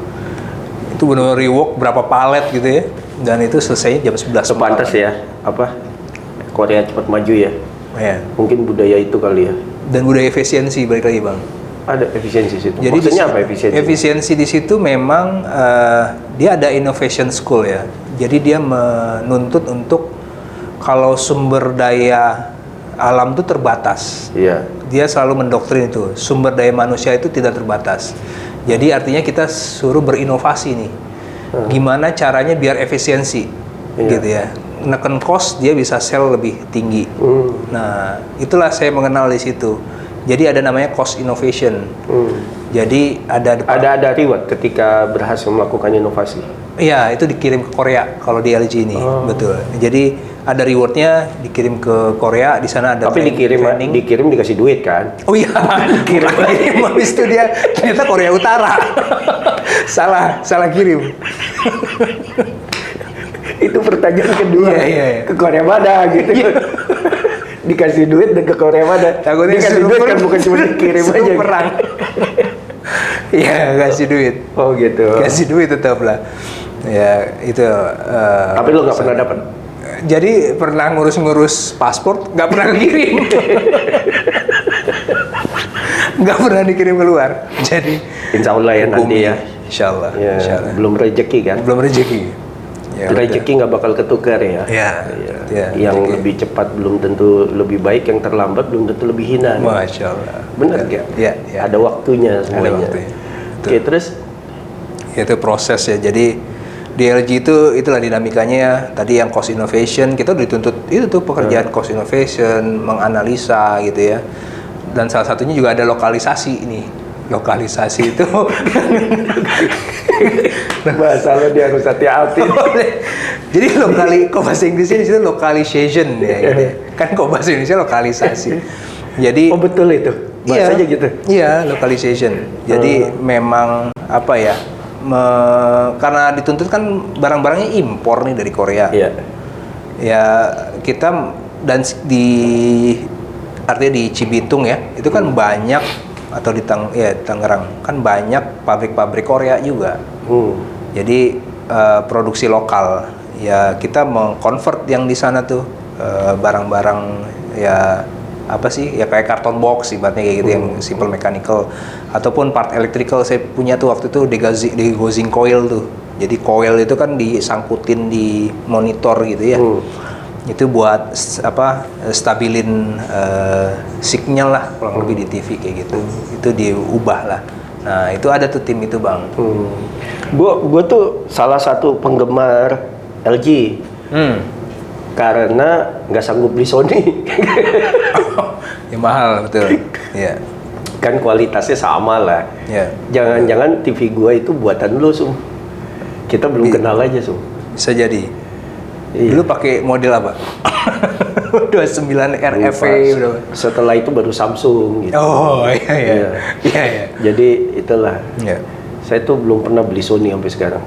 Itu benar rework berapa palet gitu ya. Dan itu selesai jam 11 malam. Pantas ya, apa? Korea cepat maju ya? Ya. Mungkin budaya itu kali ya? Dan budaya efisiensi, balik lagi Bang. Ada efisiensi situ. Jadi maksudnya apa efisiensi? Efisiensi di situ memang dia ada innovation school ya. Jadi dia menuntut untuk kalau sumber daya alam itu terbatas. Iya. Dia selalu mendoktrin itu, sumber daya manusia itu tidak terbatas. Jadi artinya kita suruh berinovasi nih. Gimana caranya biar efisiensi, gitu ya. Neken cost dia bisa sell lebih tinggi. Nah, itulah saya mengenal di situ. Jadi ada namanya cost innovation. Jadi ada reward ketika berhasil melakukan inovasi. Iya, itu dikirim ke Korea kalau di LG ini, betul. Jadi ada rewardnya dikirim ke Korea, di sana ada. Tapi dikirim dikasih duit kan? Oh iya, dikirim. Habis itu dia ternyata Korea Utara. salah kirim. Itu pertanyaan kedua. Iya. Ke Korea mana gitu. Dikasih duit dan ke Korea mana? Takutnya dikasih duit kan bukan cuma dikirim aja. Perang. Iya, kasih duit. Oh gitu. Kasih duit tetap lah. Ya itu. Tapi lo nggak pernah dapat? Jadi pernah ngurus paspor, nggak pernah kirim. Nggak pernah dikirim keluar. Jadi Insya Allah ya nanti ya. Insya Allah. Ya, Insya Allah. Belum rezeki kan? Belum rezeki. Ya, rezeki nggak bakal ketukar ya. Yang rezeki lebih cepat belum tentu lebih baik, yang terlambat belum tentu lebih hina. Masya Allah. Benar nggak? Ya. Ada waktunya semuanya. Ada waktunya. Oke, terus? Itu proses ya. Jadi di LG itulah dinamikanya. Tadi yang cost innovation, kita dituntut itu tuh pekerjaan cost innovation, menganalisa gitu ya. Dan salah satunya juga ada lokalisasi ini. Lokalisasi itu bahasa lo dia harus hati-hati. Jadi kok bahasa Inggrisnya di situ localization ya gitu. Kan kok bahasa Indonesia lokalisasi. Jadi betul itu. Bahasanya gitu. Iya, localization. Jadi memang apa ya? Karena dituntut kan barang-barangnya impor nih dari Korea. Iya. Ya kita dan artinya di Cibitung ya, itu kan banyak atau di Tangerang kan banyak pabrik-pabrik Korea juga. Jadi produksi lokal. Ya kita mengconvert yang di sana tuh barang-barang ya apa sih ya kayak karton box ibaratnya kayak gitu yang simple mechanical ataupun part electrical. Saya punya tuh waktu itu degaussing coil tuh. Jadi coil itu kan disangkutin di monitor gitu ya. Itu buat stabilin signal lah kurang lebih di TV kayak gitu. Itu diubah lah. Nah itu ada tuh tim itu bang. Gue tuh salah satu penggemar LG karena nggak sanggup beli Sony. Ya mahal betul. Iya. Kan kualitasnya sama lah. Ya. Jangan-jangan TV gue itu buatan lu Sum. Kita belum kenal aja Sum. Bisa jadi. Iya. Dulu pakai model apa? 29 RFV udah. Setelah itu baru Samsung gitu. Oh iya. Jadi itulah. Iya. Saya tuh belum pernah beli Sony sampai sekarang.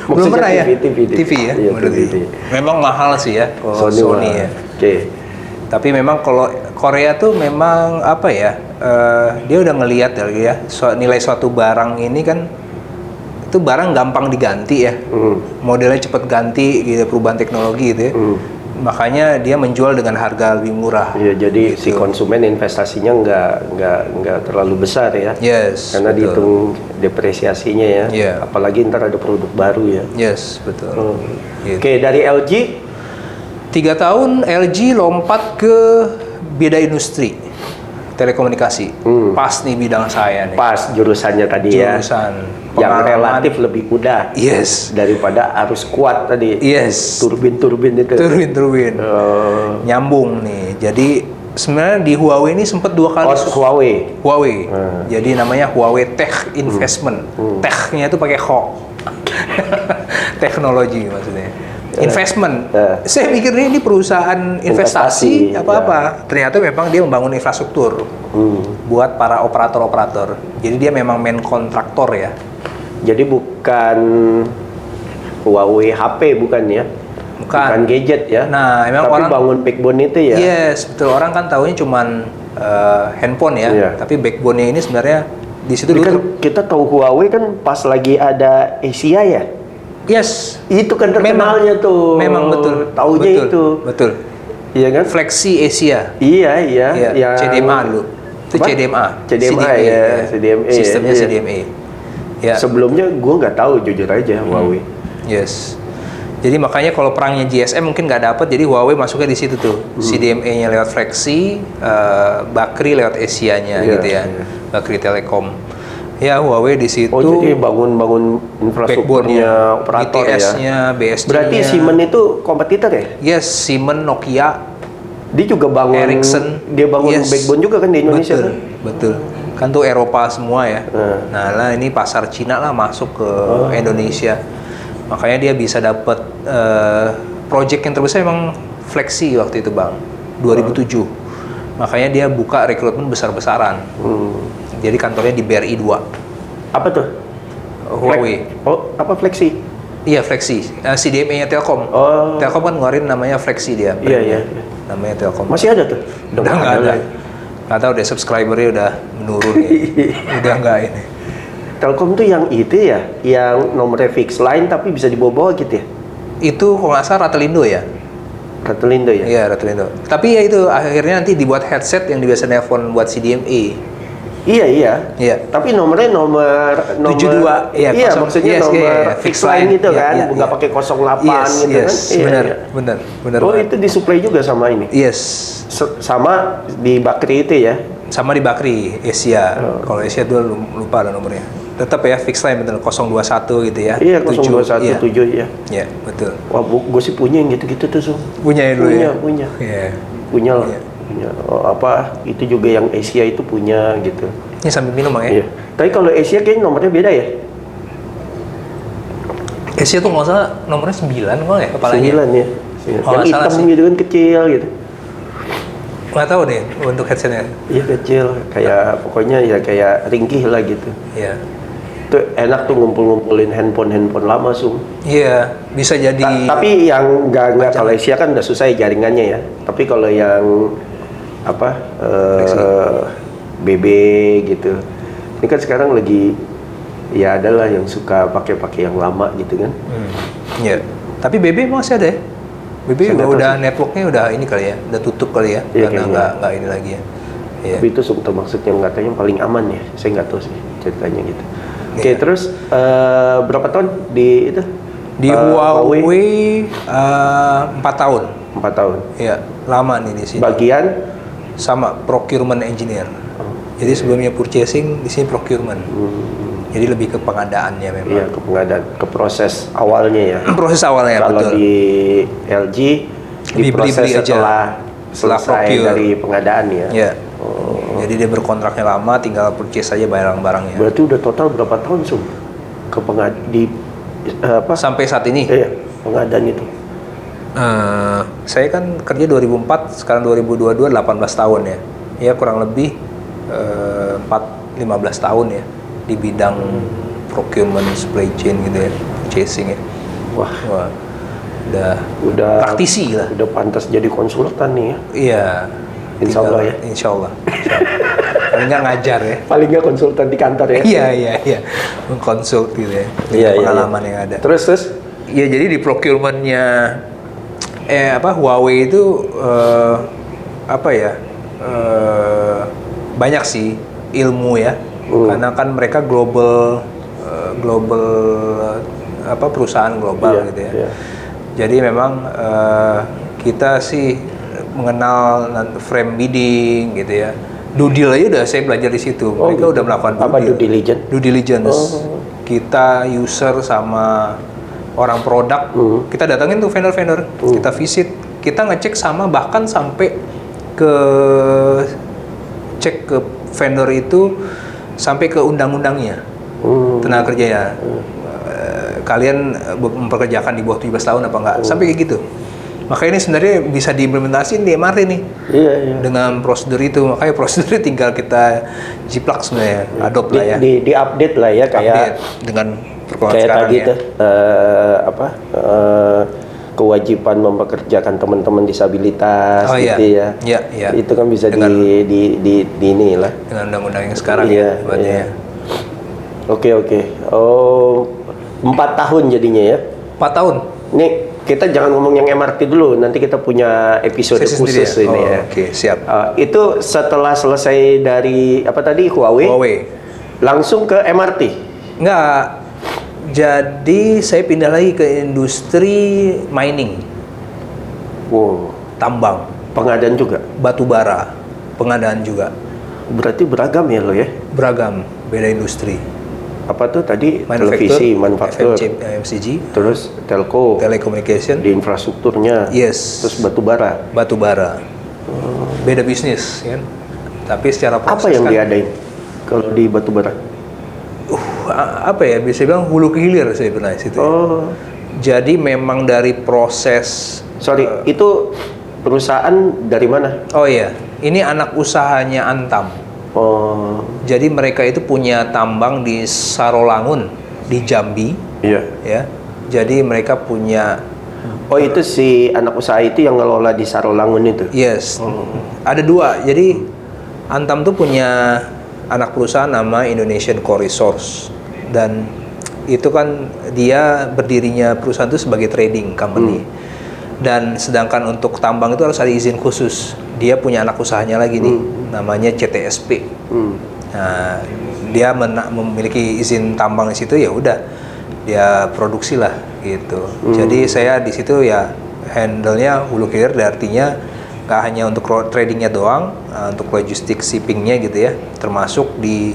belum pernah ya? TV ya? Iya, TV. Memang mahal sih ya kalau Sony ya. Oke. Tapi memang kalau Korea tuh memang apa ya? Dia udah ngelihat ya nilai suatu barang ini kan itu barang gampang diganti ya. Modelnya cepet ganti gitu, perubahan teknologi gitu ya. Makanya dia menjual dengan harga lebih murah. Iya, jadi gitu. si konsumen investasinya nggak terlalu besar ya. Yes. Karena betul. dihitung depresiasinya ya. Iya. Apalagi ntar ada produk baru ya. Yes, betul. Gitu. Oke, dari LG 3 tahun LG lompat ke beda industri telekomunikasi. Pas nih bidang saya nih. pas jurusannya tadi Jurusan ya. Yang pengalaman. relatif lebih mudah. Yes. Daripada arus kuat tadi. Yes. Turbin-turbin itu. Turbin. Nyambung nih. Jadi sebenarnya di Huawei ini sempat 2 kali. Huawei. Jadi namanya Huawei Tech Investment. Tech-nya itu pakai Ho. Teknologi maksudnya. Investment. Saya pikir ini perusahaan investasi apa-apa. Ternyata memang dia membangun infrastruktur buat para operator-operator. Jadi dia memang main kontraktor ya. Jadi bukan Huawei HP bukan ya? Bukan gadget ya? Nah, memang tapi orang bangun backbone itu ya? Yes, betul. Orang kan taunya cuman handphone ya. Iya. Tapi backbone-nya ini sebenarnya di situ Ini dulu. kan kita tahu Huawei kan pas lagi ada Asia ya? Yes. Itu kan terkenalnya tuh. Memang betul. Taunya betul, itu. Betul. Iya kan? Flexi Asia. Iya. Yang CDMA dulu. Itu Apa? CDMA. CDMA ya, CDMA. Sistemnya ya. CDMA. Ya. Sebelumnya gue nggak tahu jujur aja Huawei. Yes. Jadi makanya kalau perangnya GSM mungkin nggak dapat, jadi Huawei masuknya di situ tuh. CDMA-nya lewat Flexi, Bakri lewat Asia-nya Iya, gitu ya. iya. Bakri Telekom. Ya Huawei di situ. Oh jadi bangun infrastrukturnya operator ya? BTS-nya, BSD-nya. Berarti Siemens itu kompetitor ya? Yes, Siemens, Nokia, Dia juga bangun Ericsson. Dia bangun Yes. backbone juga kan di Indonesia Betul, kan? betul. Kan tuh Eropa semua ya. Nah lah ini pasar Cina lah masuk ke Indonesia. Makanya dia bisa dapat project yang terbesar emang Flexi waktu itu bang, 2007. Makanya dia buka rekrutmen besar-besaran. Jadi kantornya di BRI 2. Apa tuh? Huawei. Oh, apa Flexi? Iya Flexi. CDMA-nya Telkom. Oh. Telkom kan ngeluarin namanya Flexi dia. Iya. Namanya Telkom. Masih ada tuh? Udah nggak ada. Nggak tahu deh subscribernya udah menurun ya. Udah nggak ini. Telkom tuh yang itu ya, yang nomornya fix line tapi bisa dibawa-bawa gitu ya? Itu kalau nggak salah Ratelindo ya. Ratelindo ya? Iya Ratelindo. Tapi ya itu akhirnya nanti dibuat headset yang biasa nelpon buat CDMA. Iya. Tapi nomornya nomor 72. Iya, maksudnya nomor fix line gitu kan, nggak pakai 08 gitu kan? Benar. Oh itu disuplai juga sama ini? Yes. Sama di Bakri itu ya? Sama di Bakri Asia. Kalau Asia dulu lupa ada nomornya. Tetap ya fix line betul 021 gitu ya. Iya 0217 ya. Iya betul. Wah gue sih punya yang gitu-gitu tuh Sung. Punya dulu ya. Punya. Iya. Punya lah. Punya. Oh, apa itu juga yang Asia itu punya gitu. Ini sambil minum bang ya. Iya. Tapi kalau Asia kayaknya nomornya beda ya. Asia tuh nggak salah nomornya 9 kok ya kepalanya. 9 ya. Yang hitam gitu kan kecil gitu. Nggak tahu deh untuk headsetnya. Iya kecil, kayak pokoknya ya kayak ringkih lah gitu. Iya. Itu enak tuh ngumpul-ngumpulin handphone lama Sung. Iya, bisa jadi. Tapi yang nggak kalau Asia kan udah susah ya jaringannya ya. Tapi kalau yang apa BB gitu, ini kan sekarang lagi ya adalah yang suka pakai yang lama gitu kan. Iya. Tapi BB masih ada ya? BB juga udah networknya udah ini kali ya, udah tutup kali ya, iya, karena nggak ini lagi ya. Iya. Tapi itu termasuk yang katanya paling aman ya, saya nggak tahu sih ceritanya gitu. Oke, Iya. terus berapa tahun di itu? Di Huawei 4 tahun. 4 tahun. Ya, lama nih di sini. Bagian Sama procurement engineer. Jadi sebelumnya purchasing, di sini procurement. Jadi lebih ke pengadaannya memang. iya, ke pengadaan, ke proses awalnya ya. Proses awalnya Kalau betul. di LG diproses Dibeli-beli aja. setelah Setelah selesai procure. dari pengadaan ya. Ya. Jadi dia berkontraknya lama, tinggal purchase aja barang-barangnya. Berarti udah total berapa tahun Sum? Ke di apa? Sampai saat ini, Iya, pengadaan itu. saya kan kerja 2004, sekarang 2022, 18 tahun ya. Ya kurang lebih 15 tahun ya di bidang procurement, supply chain gitu ya, purchasing ya. Wah, Udah praktisi lah. Udah pantas jadi konsultan nih ya. Iya. Insya Allah ya. Insya Allah. Paling nggak ngajar ya. Paling nggak konsultan di kantor ya. Iya. Mengkonsult gitu ya. Iya, Pengalaman yang ada. Terus. Ya jadi di procurementnya Huawei itu banyak sih ilmu ya. Karena kan mereka global perusahaan global gitu ya. Iya. Jadi memang kita sih mengenal frame bidding gitu ya. Due deal aja udah saya belajar di situ. Mereka gitu. udah melakukan due diligence? Due diligence. Kita user sama orang produk, kita datangin tuh vendor-vendor, kita visit, kita ngecek sama bahkan sampai ke cek ke vendor itu sampai ke undang-undangnya, tenaga kerjanya. Kalian mempekerjakan di bawah 17 tahun apa enggak? Sampai kayak gitu. Makanya ini sebenarnya bisa diimplementasiin di MRT nih. Iya. Dengan prosedur itu. Makanya prosedurnya tinggal kita jiplak sebenarnya, adopt lah ya. Di update lah ya kayak Update dengan perkembangan kayak sekarang tadi ya. tuh kewajiban mempekerjakan teman-teman disabilitas gitu ya. Iya. Itu kan bisa Dengan- di inilah. Dengan undang-undang yang sekarang Iya, ya buatnya. iya. Oke. Oh, 4 tahun jadinya ya. 4 tahun. Nih, kita jangan ngomong yang MRT dulu. Nanti kita punya episode Sesi khusus sendiri ya? ini ya. Oke, siap. Itu setelah selesai dari apa tadi Huawei, langsung ke MRT. Enggak. Jadi saya pindah lagi ke industri mining, Wow, tambang, pengadaan juga. batu bara, pengadaan juga. Berarti beragam ya lo ya. Beragam, beda industri. Apa tuh tadi Manufaktur, televisi, manufaktur, FMCG, terus telco, telecommunication, di infrastrukturnya, yes, terus batu bara. batu bara. Beda bisnis kan. Tapi secara proses Apa yang kan, diadain kalau di batu bara? apa ya, bisa bilang hulu ke hilir saya pernah di situ. Oh, Jadi memang dari proses. sorry, itu perusahaan dari mana? Oh iya, ini anak usahanya Antam. Oh, Jadi mereka itu punya tambang di Sarolangun di Jambi, iya. ya. Jadi mereka punya, Oh, itu si anak usaha itu yang ngelola di Sarolangun itu. yes, ada dua. Jadi Antam tuh punya anak perusahaan nama Indonesian Core Resource, dan itu kan dia berdirinya perusahaan itu sebagai trading company. Dan sedangkan untuk tambang itu harus ada izin khusus. Dia punya anak usahanya lagi nih, namanya CTSP. Nah, dia memiliki izin tambang di situ, ya udah dia produksi lah gitu. Jadi saya di situ ya handle-nya hulu hilir, artinya nggak hanya untuk tradingnya doang, untuk logistik shippingnya gitu ya, termasuk di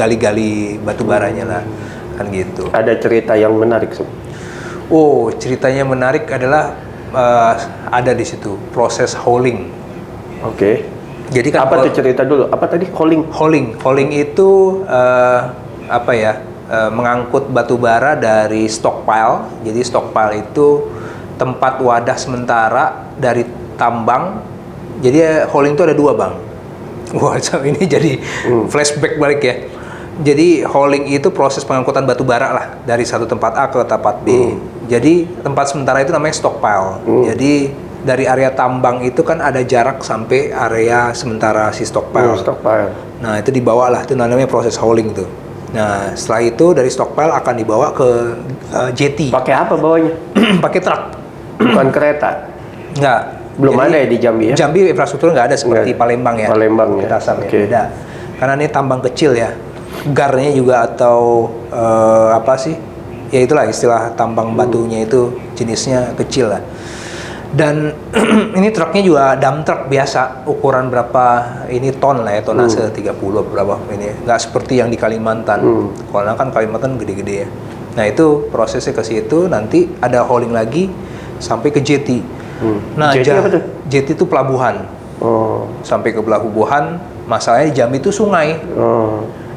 gali-gali batu baranya lah, kan gitu. Ada cerita yang menarik, Sob? Oh, ceritanya menarik adalah ada di situ proses hauling. Oke. Jadi kan Apa tuh cerita dulu? Apa tadi? hauling itu mengangkut batu bara dari stockpile. Jadi stockpile itu tempat wadah sementara dari tambang. Jadi hauling itu ada dua, Bang. Wah, ini jadi flashback balik ya. Jadi hauling itu proses pengangkutan batu bara lah dari satu tempat A ke tempat B. Jadi tempat sementara itu namanya stockpile. Jadi dari area tambang itu kan ada jarak sampai area sementara si stockpile. Stockpile. Nah, itu dibawa lah, itu namanya proses hauling tuh. Nah, setelah itu dari stockpile akan dibawa ke jetty. Pakai apa bawanya? Pakai truk. Bukan kereta. Enggak. Belum ada ya di Jambi ya? Jambi infrastruktur nggak ada seperti Nggak. Palembang ya. Palembang ya. Dasar Oke. ya, beda. Karena ini tambang kecil ya. Garnya juga atau ya itulah istilah tambang batunya itu jenisnya kecil lah. Dan ini truknya juga dump truck biasa, ukuran berapa ini ton lah ya, tonase 30 berapa ini, nggak seperti yang di Kalimantan. Karena kan Kalimantan gede-gede ya. Nah itu prosesnya ke situ, nanti ada hauling lagi sampai ke jetty. Nah Jetty apa tuh? jetty itu pelabuhan. Sampai ke pelabuhan, masalahnya di Jambi itu sungai.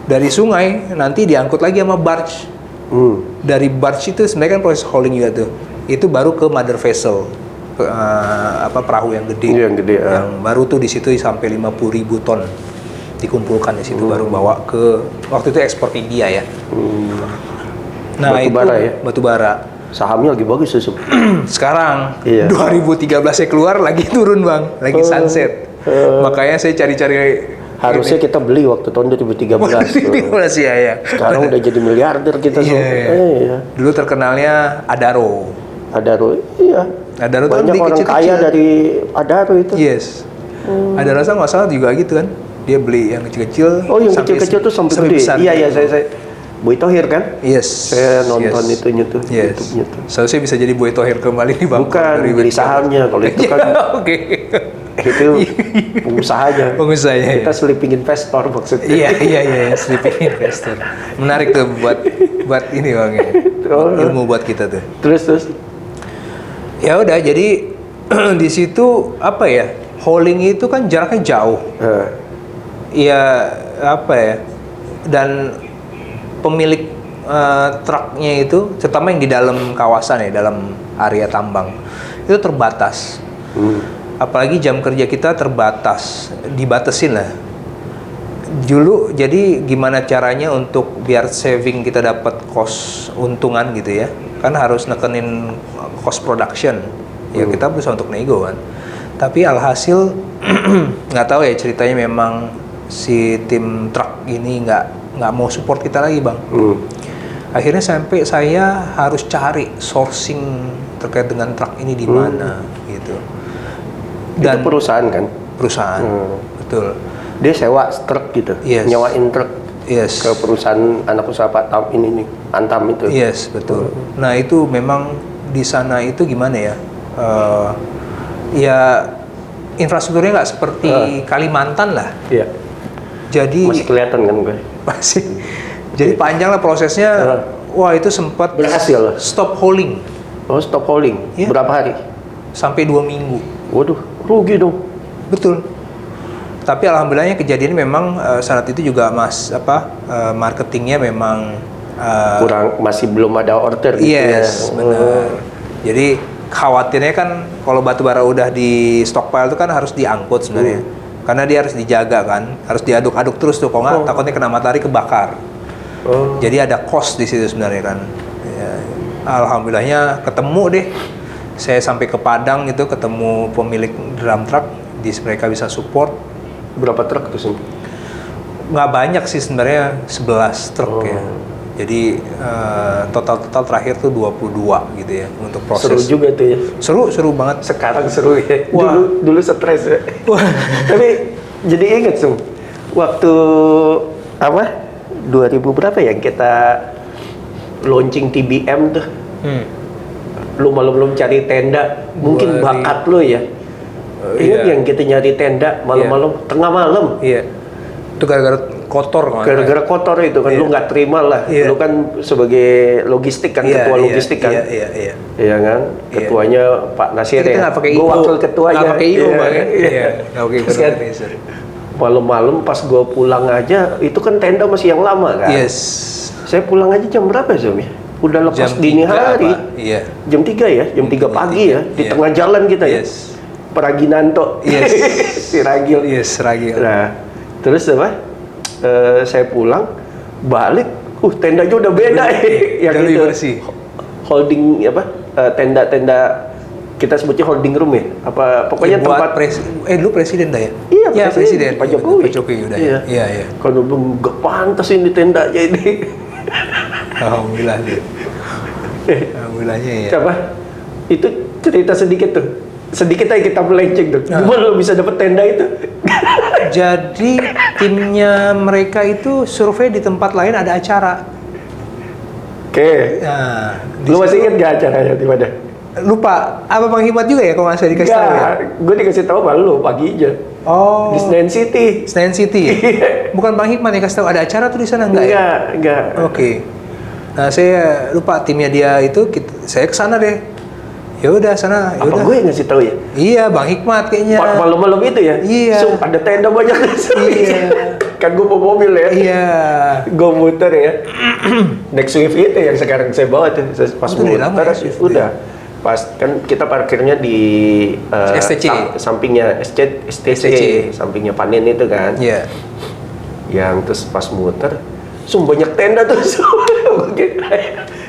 Dari sungai nanti diangkut lagi sama barge. Dari barge itu sebenarnya kan proses hauling juga tuh. Itu baru ke mother vessel. Perahu yang gede, yang baru tuh di situ sampai 50.000 ton dikumpulkan di situ, baru bawa ke waktu itu ekspor ke India ya. Nah batu itu bara ya? batu bara. Sahamnya lagi bagus tuh. Sekarang 2013 Iya. saya keluar lagi turun bang, lagi sunset. Makanya saya cari-cari. Harusnya kita beli waktu tahun 2013. Ya. Sekarang udah jadi miliarder kita semua. Iya. Dulu terkenalnya Adaro. Adaro, iya. Adaro banyak tuh orang kecil-kecil. kaya dari Adaro itu. Yes. Adaro saya nggak salah juga gitu kan. Dia beli yang kecil-kecil. Oh, yang kecil-kecil tuh sampai gede. besar. Iya, saya Boy Thohir kan? Yes. Saya nonton itunya tuh, yes. YouTube-nya tuh. Seharusnya bisa jadi Boy Thohir kembali di Bangkok. Bukan, beli sahamnya. Kalau itu kan Oke. itu pengusahanya. Pengusahanya. Kita sleeping investor maksudnya. Iya, sleeping investor. Menarik tuh buat ini Bang ya. Ilmu buat kita tuh. Terus Ya udah, jadi di situ apa ya? Hauling itu kan jaraknya jauh. Ya apa ya? Dan pemilik truknya itu, terutama yang di dalam kawasan ya, dalam area tambang itu terbatas. Apalagi jam kerja kita terbatas, dibatasin lah. Dulu jadi gimana caranya untuk biar saving kita dapat cost untungan gitu ya? Kan harus nekenin cost production. Ya kita berusaha untuk nego kan. Tapi alhasil nggak tahu ya, ceritanya memang si tim truk ini nggak mau support kita lagi bang. Akhirnya sampai saya harus cari sourcing terkait dengan truk ini di mana gitu. Dan itu perusahaan kan? Perusahaan, betul. Dia sewa truk gitu, nyewain truk ke perusahaan, anak usaha Pak Tam ini nih, Antam itu. Yes, betul. Nah itu memang di sana itu gimana ya? Ya infrastrukturnya nggak seperti Kalimantan lah. Iya. Jadi masih kelihatan kan gue. Masih. Jadi panjang lah prosesnya. Wah itu sempat berhasil. Stop hauling. Oh stop hauling. Ya. Berapa hari? Sampai 2 minggu. Waduh, rugi dong. Betul. Tapi alhamdulillahnya kejadian memang saat itu juga marketingnya memang kurang, masih belum ada order gitu ya. Yes, benar. Jadi khawatirnya kan kalau batu bara udah di stockpile itu kan harus diangkut sebenarnya. Karena dia harus dijaga kan, harus diaduk-aduk terus tuh, kalau nggak takutnya kena matahari kebakar. Jadi ada cost di situ sebenarnya kan. Ya, alhamdulillahnya ketemu deh. Saya sampai ke Padang itu ketemu pemilik drum truck, mereka bisa support. Berapa truk tuh sih? Nggak banyak sih sebenarnya, 11 truk ya. Jadi total terakhir tuh 22 gitu ya untuk proses. Seru juga tuh ya. Seru banget. Sekarang seru ya. Wah. Dulu stres ya. Tapi jadi inget Sung, waktu 2000 berapa ya kita launching TBM tuh. Lu malam-malam cari tenda, mungkin bakat lu ya. Ingat yang kita nyari tenda malam-malam, tengah malam. Iya. Itu gara-gara kotor kan? Gara-gara kotor itu kan, lu nggak terima lah. Lu kan sebagai logistik kan, ketua logistik kan. Iya. Iya kan, ketuanya Pak Nasir ya. Gue wakil ketuanya. Nggak pakai IO bang ya? Iya. Nggak pakai organizer. Malam-malam pas gue pulang aja, itu kan tenda masih yang lama kan. Yes. Saya pulang aja jam berapa Zomi? Udah lepas jam dini 3, hari. Iya. Jam 3 ya, jam 3 pagi ya, di tengah jalan kita ya. Praginanto. Yes. Si Ragil. Yes, Ragil. Nah, terus apa? Saya pulang, balik, tendanya udah beda yang lebih itu bersih. Holding tenda-tenda kita sebutnya holding room ya? Apa pokoknya ya, tempat dulu presiden dah ya? Iya, presiden. Pak Jokowi. Pak Jokowi udah. Iya. Kalau belum nggak pantas ini tendanya ini. Alhamdulillah deh. Alhamdulillahnya ya. Coba itu cerita sedikit tuh. Sedikit aja kita melenceng tuh. Gimana lo bisa dapet tenda itu? Jadi timnya mereka itu survei di tempat lain ada acara. Oke. Nah, Lu masih inget gak acaranya di mana? lupa. Apa Bang Hikmat juga ya kalau nggak salah dikasih tahu ya? Enggak, gue dikasih tahu sama lu paginya. Oh. Di Senayan City. Senayan City. Bukan Bang Hikmat yang kasih tahu ada acara tuh di sana enggak ya? Enggak. Oke. Nah, saya lupa timnya dia itu saya ke sana deh. Ya udah sana, ya Apa udah. gue yang ngasih tahu ya? Iya, Bang Hikmat kayaknya. Malam-malam itu ya? Iya. Ada tenda banyak di sana. Iya. Kan gue bawa mobil ya? Iya. Gue muter ya. Next Swift itu yang sekarang saya bawa tuh. Pas Itu udah lama muter, ya, Swift udah. Pas kan kita parkirnya di STC. sampingnya STC, sampingnya Panen itu kan. Iya. Yang terus pas muter, banyak tenda tuh.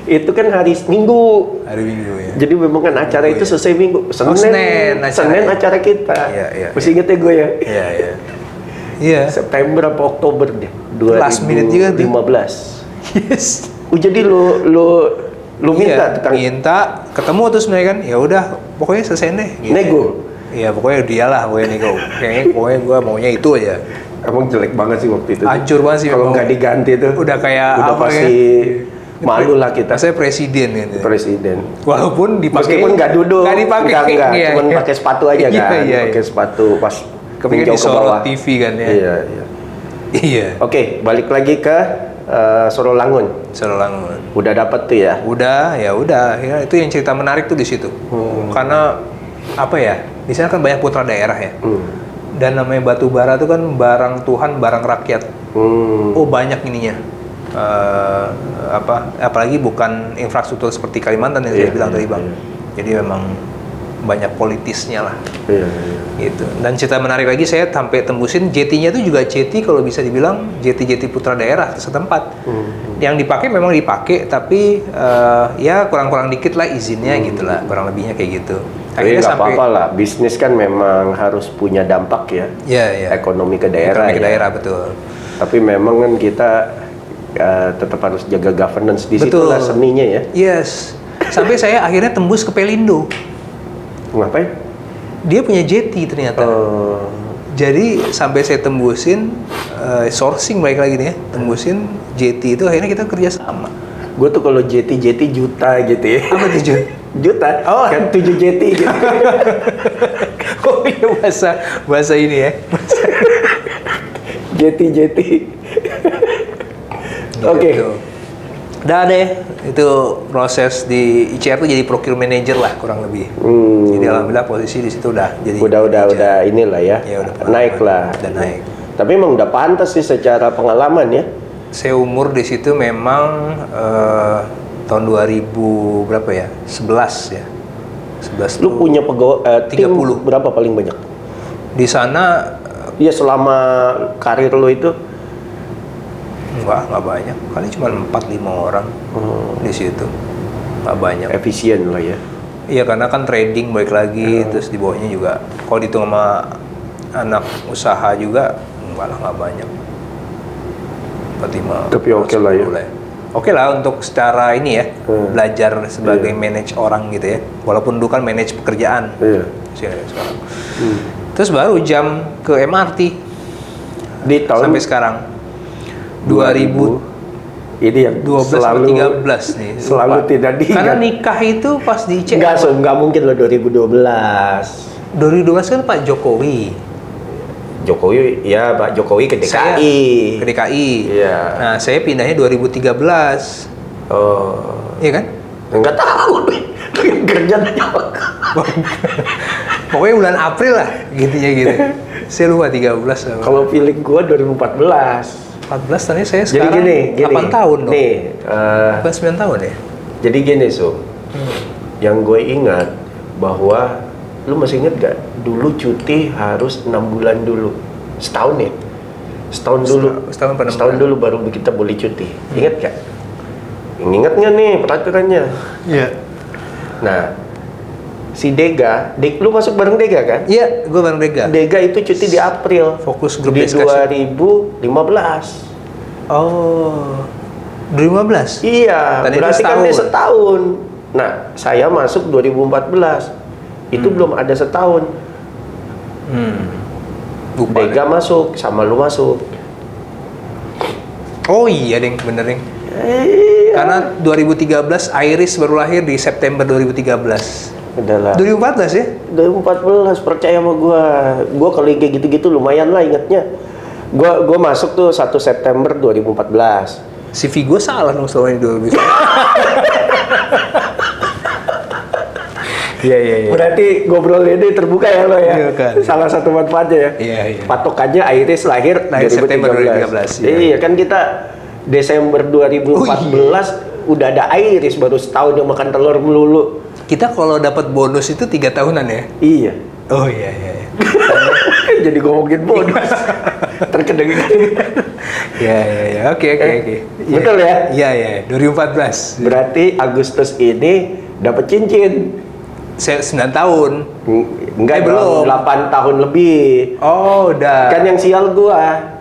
Itu kan hari Minggu. Hari Minggu ya. Jadi memang kan acara Minggu itu ya. selesai Minggu. Senin Acara kita. Iya. Masih inget ya gue ya? Iya. Iya. September apa Oktober deh. Last minute juga tuh. 2015. Yes. Jadi lu minta tukang minta ketemu terus mereka kan ya udah pokoknya selesai deh gitu. nego. Iya pokoknya dialah pokoknya nego. Pokoknya gue maunya itu aja. Emang jelek banget sih waktu itu. Hancur banget sih kalau memang. nggak diganti tuh. Udah kayak udah apa pasti ya? malu lah kita. Saya presiden gitu. Presiden. Walaupun dipakai Meskipun nggak duduk. nggak dipakai. Enggak. Iya, Cuman iya. pakai sepatu aja kan. Iya. Pakai sepatu pas Kepingin tinjau ke bawah. disorot TV kan ya. Iya. Iya. Oke, balik lagi ke Sorolangun. Sorolangun. Udah dapat tuh ya? Udah. Ya itu yang cerita menarik tuh di situ. Karena apa ya? Di sana kan banyak putra daerah ya. Dan namanya batu bara itu kan barang Tuhan, barang rakyat. Oh banyak ininya. Apalagi bukan infrastruktur seperti Kalimantan yang saya bilang tadi Bang. Jadi memang banyak politisnya lah. Iya. Gitu. Dan cerita menarik lagi saya sampai tembusin jetinya itu juga jeti kalau bisa dibilang jeti putra daerah setempat. Yang dipakai memang dipakai tapi ya kurang-kurang dikit lah izinnya gitu lah, kurang lebihnya kayak gitu. Tapi nggak apa-apa lah, bisnis kan memang harus punya dampak ya. Iya. Ekonomi ke daerah. Ekonomi ke ya. daerah betul. Tapi memang kan kita tetap harus jaga governance di situ lah seninya ya. Yes. Sampai saya akhirnya tembus ke Pelindo. Ngapain? Dia punya jeti ternyata. Jadi sampai saya tembusin sourcing baik lagi nih ya, tembusin jeti itu akhirnya kita kerja sama. Gue tuh kalau jeti juta gitu ya. Apa tuh Juta? Oh, kan 7 jeti gitu. Oh iya bahasa ini ya. Jeti. Oke. Gitu. Udah deh, itu proses di ICR tuh jadi procurement manager lah kurang lebih. Jadi alhamdulillah posisi di situ udah jadi. Udah inilah ya. Ya udah naik lah. Udah naik. Tapi emang udah pantas sih secara pengalaman ya. Saya umur di situ memang tahun 2000 berapa ya? 11 ya. 11 Lu punya tim 30 berapa paling banyak? di sana. Iya selama karir lu itu Nggak banyak, kali cuma 4-5 orang di situ, nggak banyak. efisien lah ya. Iya karena kan trading baik lagi, terus di bawahnya juga, kalau dihitung sama anak usaha juga, nggak banyak. 4-5. Tapi oke lah ya. Oke lah untuk secara ini ya, belajar sebagai manage orang gitu ya, walaupun dulu kan manage pekerjaan. Iya. Sekarang. Terus baru jam ke MRT Di tahun sampai sekarang. 2000 ini yang 12 selalu 13 nih. selalu lupa. tidak diingat. Karena nikah itu pas di ICR. Nggak mungkin loh 2012. 2012 kan Pak Jokowi. Jokowi ya Pak Jokowi ke DKI. Saya ke DKI. Iya. Nah, saya pindahnya 2013. Oh. Iya kan? Enggak tahu. Kerja Pokoknya bulan April lah gitunya gitu. Saya lupa 13. Kalau feeling gua 2014. 14 tadi saya Jadi sekarang gini, 8 tahun dong. Nih, 9 tahun ya? jadi gini, yang gue ingat bahwa lu masih inget gak? Dulu cuti harus 6 bulan dulu, setahun ya, setahun dulu baru kita boleh cuti. Ingat gak? Ingat nggak nih peraturannya? Iya. Nah, si Dega, lu masuk bareng Dega kan? Iya, gue bareng Dega. Dega itu cuti di April. Fokus grup di diskusi. 2015. Oh, 2015? Iya, Dan itu berarti kan setahun. dia setahun. Nah, saya masuk 2014. Itu belum ada setahun. Lupa Dega masuk, sama lu masuk. Oh iya, Deng, bener, Deng. Karena 2013 Iris baru lahir di September 2013. Udahlah. 2014 ya? 2014 percaya sama gua kalau kayak gitu-gitu lumayan lah ingetnya. Gua masuk tuh 1 September 2014. CV gue salah dong selama ini 2014. Iya. Berarti ngobrol ini terbuka ya lo ya. Iya, kan. Salah satu manfaatnya ya. Iya. Patokannya Iris lahir September 2013. 2013, iya. Iya kan kita Desember 2014 udah ada Iris baru setahun yang makan telur melulu. Kita kalau dapat bonus itu 3 tahunan ya? Iya. Oh iya. Jadi ngomongin bonus. Terkedeng. Iya. Oke. Betul ya? Iya. 2014. Berarti Agustus ini dapat cincin. 9 tahun. Enggak belum. 8 tahun lebih. Oh, udah. Kan yang sial gua.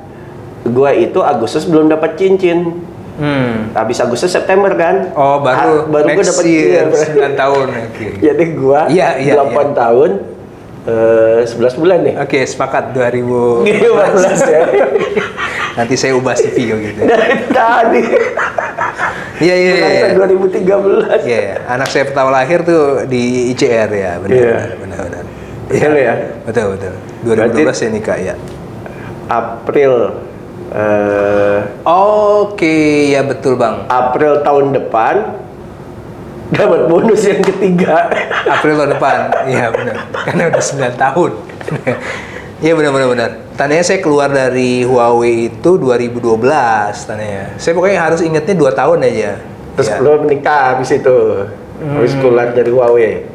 Gua itu Agustus belum dapat cincin. Habis Agustus September kan? Oh, baru gua next dapat year, cincin. 9 tahun. Oke. Jadi gua Iya. 8 tahun 11 bulan nih. Oke, sepakat 2000. 15 ya. Nanti saya ubah CV gitu. Dari tadi. Iya. Merasa 2013. Iya. Anak saya pertama lahir tuh di ICR ya, benar. Betul ya? Betul. 2012 ya nikah ya. April Oke, ya betul Bang. April tahun depan dapat bonus yang ketiga. April tahun depan. Iya benar. Karena udah 9 tahun. Iya benar. Tandanya saya keluar dari Huawei itu 2012 tandanya. Saya pokoknya harus ingetnya 2 tahun aja. Terus ya. lo menikah habis itu. Habis keluar dari Huawei.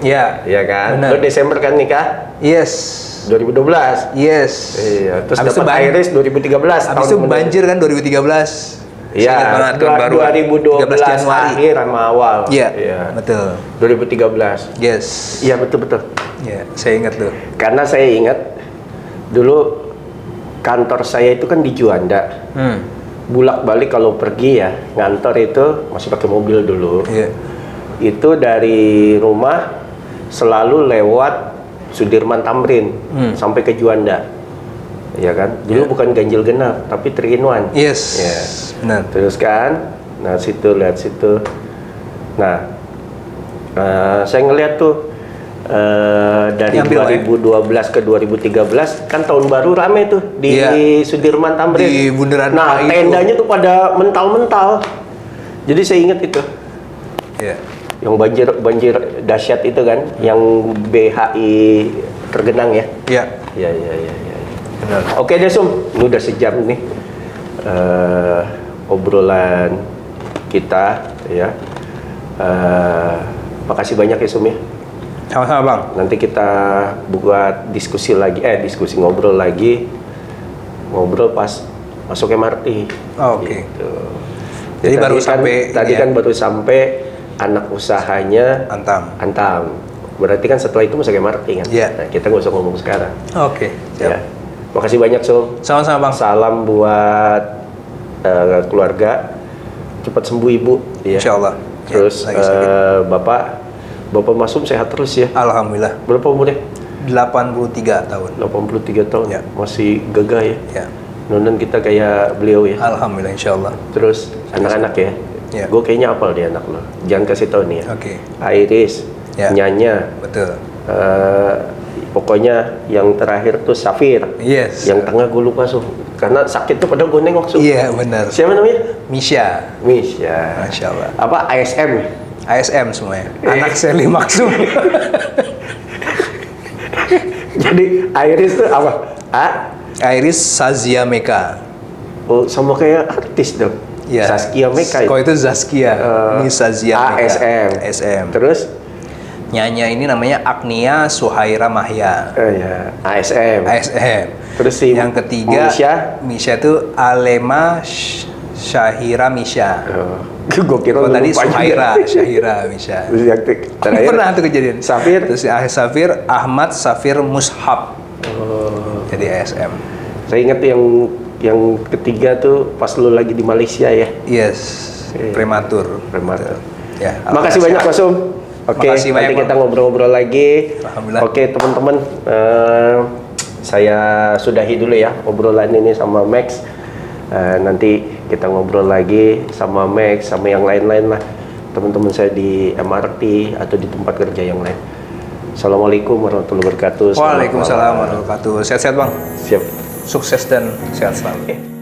Iya. Iya kan? Benar. Lo Desember kan nikah? Yes. 2012. Yes. Iya, terus Habis itu dapat Iris 2013. Habis itu banjir kan 2013. Iya, Saya ingat banget tahun baru. 2012 Januari. akhir sama awal. Iya. Betul. 2013. Yes. Iya, betul. Iya, saya ingat tuh. Karena saya ingat dulu kantor saya itu kan di Juanda. Bulak-balik kalau pergi ya, ngantor itu masih pakai mobil dulu. Iya. Itu dari rumah selalu lewat Sudirman Tamrin sampai ke Juanda. Ya kan? Dulu bukan ganjil genap, tapi 3 in 1. Yes. Ya. Benar. Terus kan, nah situ lihat situ. Nah, saya ngeliat tuh dari Nyambil, 2012 ke 2013 kan tahun baru rame tuh di Sudirman Tamrin. Di bundaran Nah, itu. tendanya tuh pada mental-mental. Jadi saya ingat itu. Iya. Yang banjir dahsyat itu kan, yang BHI tergenang ya. Iya. Iya. Benar. Oke deh Sum, ini udah sejam nih obrolan kita ya. Makasih banyak ya Sum ya. Sama-sama Bang. Nanti kita buat diskusi lagi, ngobrol lagi, ngobrol pas masuk MRT. Oh, oke. Gitu. Jadi baru sampai tadi ini ya? kan baru sampai anak usahanya Antam. Berarti kan setelah itu masuk MRT kan? Iya. Nah, kita nggak usah ngomong sekarang. Oke. Ya. Siap. Makasih banyak Sum. Sama-sama Bang. Salam buat keluarga. Cepat sembuh Ibu. Ya. Insya Allah. Terus lagi sakit. Bapak Masum sehat terus ya. Alhamdulillah. Berapa umurnya? 83 tahun. 83 tahun. Ya. Masih gagah ya. Ya. Nonon kita kayak beliau ya. Alhamdulillah insya Allah. Terus anak-anak ya. Ya. Gue kayaknya hafal dia anak lo. Jangan kasih tahu nih ya. Oke. Iris, Ya. Nyanya. Betul. Pokoknya yang terakhir tuh Safir. Yes. Yang tengah gue lupa Sum. Karena sakit tuh padahal gue nengok Sum. Iya benar. Siapa namanya? Misha. Miss ya. Masya Allah. Apa ASM? ASM semuanya. Anak Sally Maksum. Jadi Iris tuh apa? Iris Sazia Meka. Oh, sama kayak artis dong. Ya. Saskia Meka. Kalau itu Zaskia. Ini Sazia Meka. ASM. ASM. Terus? Nyanya ini namanya Agnia Suhaira Mahya. Ya, ASM. ASM. Terus si yang ketiga Misha itu Alema Syahira Misha. Gue kira Kalau lu tadi lupa juga. Syahira Misha. Terus yang terakhir Pernah tuh kejadian. Safir. Terus Safir Ahmad Safir Mushab. Jadi ASM. Saya ingat yang ketiga tuh pas lu lagi di Malaysia ya. Yes. Prematur. Ya. Makasih banyak Mas Um. Oke, Makasih nanti banyak, kita Bang. ngobrol-ngobrol lagi. Alhamdulillah. Oke, teman-teman, saya sudahi dulu ya obrolan ini sama Max. Nanti kita ngobrol lagi sama Max, sama yang lain-lain lah, teman-teman saya di MRT atau di tempat kerja yang lain. Assalamualaikum warahmatullahi wabarakatuh. Waalaikumsalam warahmatullahi wabarakatuh. Sehat-sehat Bang. Siap. Sukses dan sehat selalu.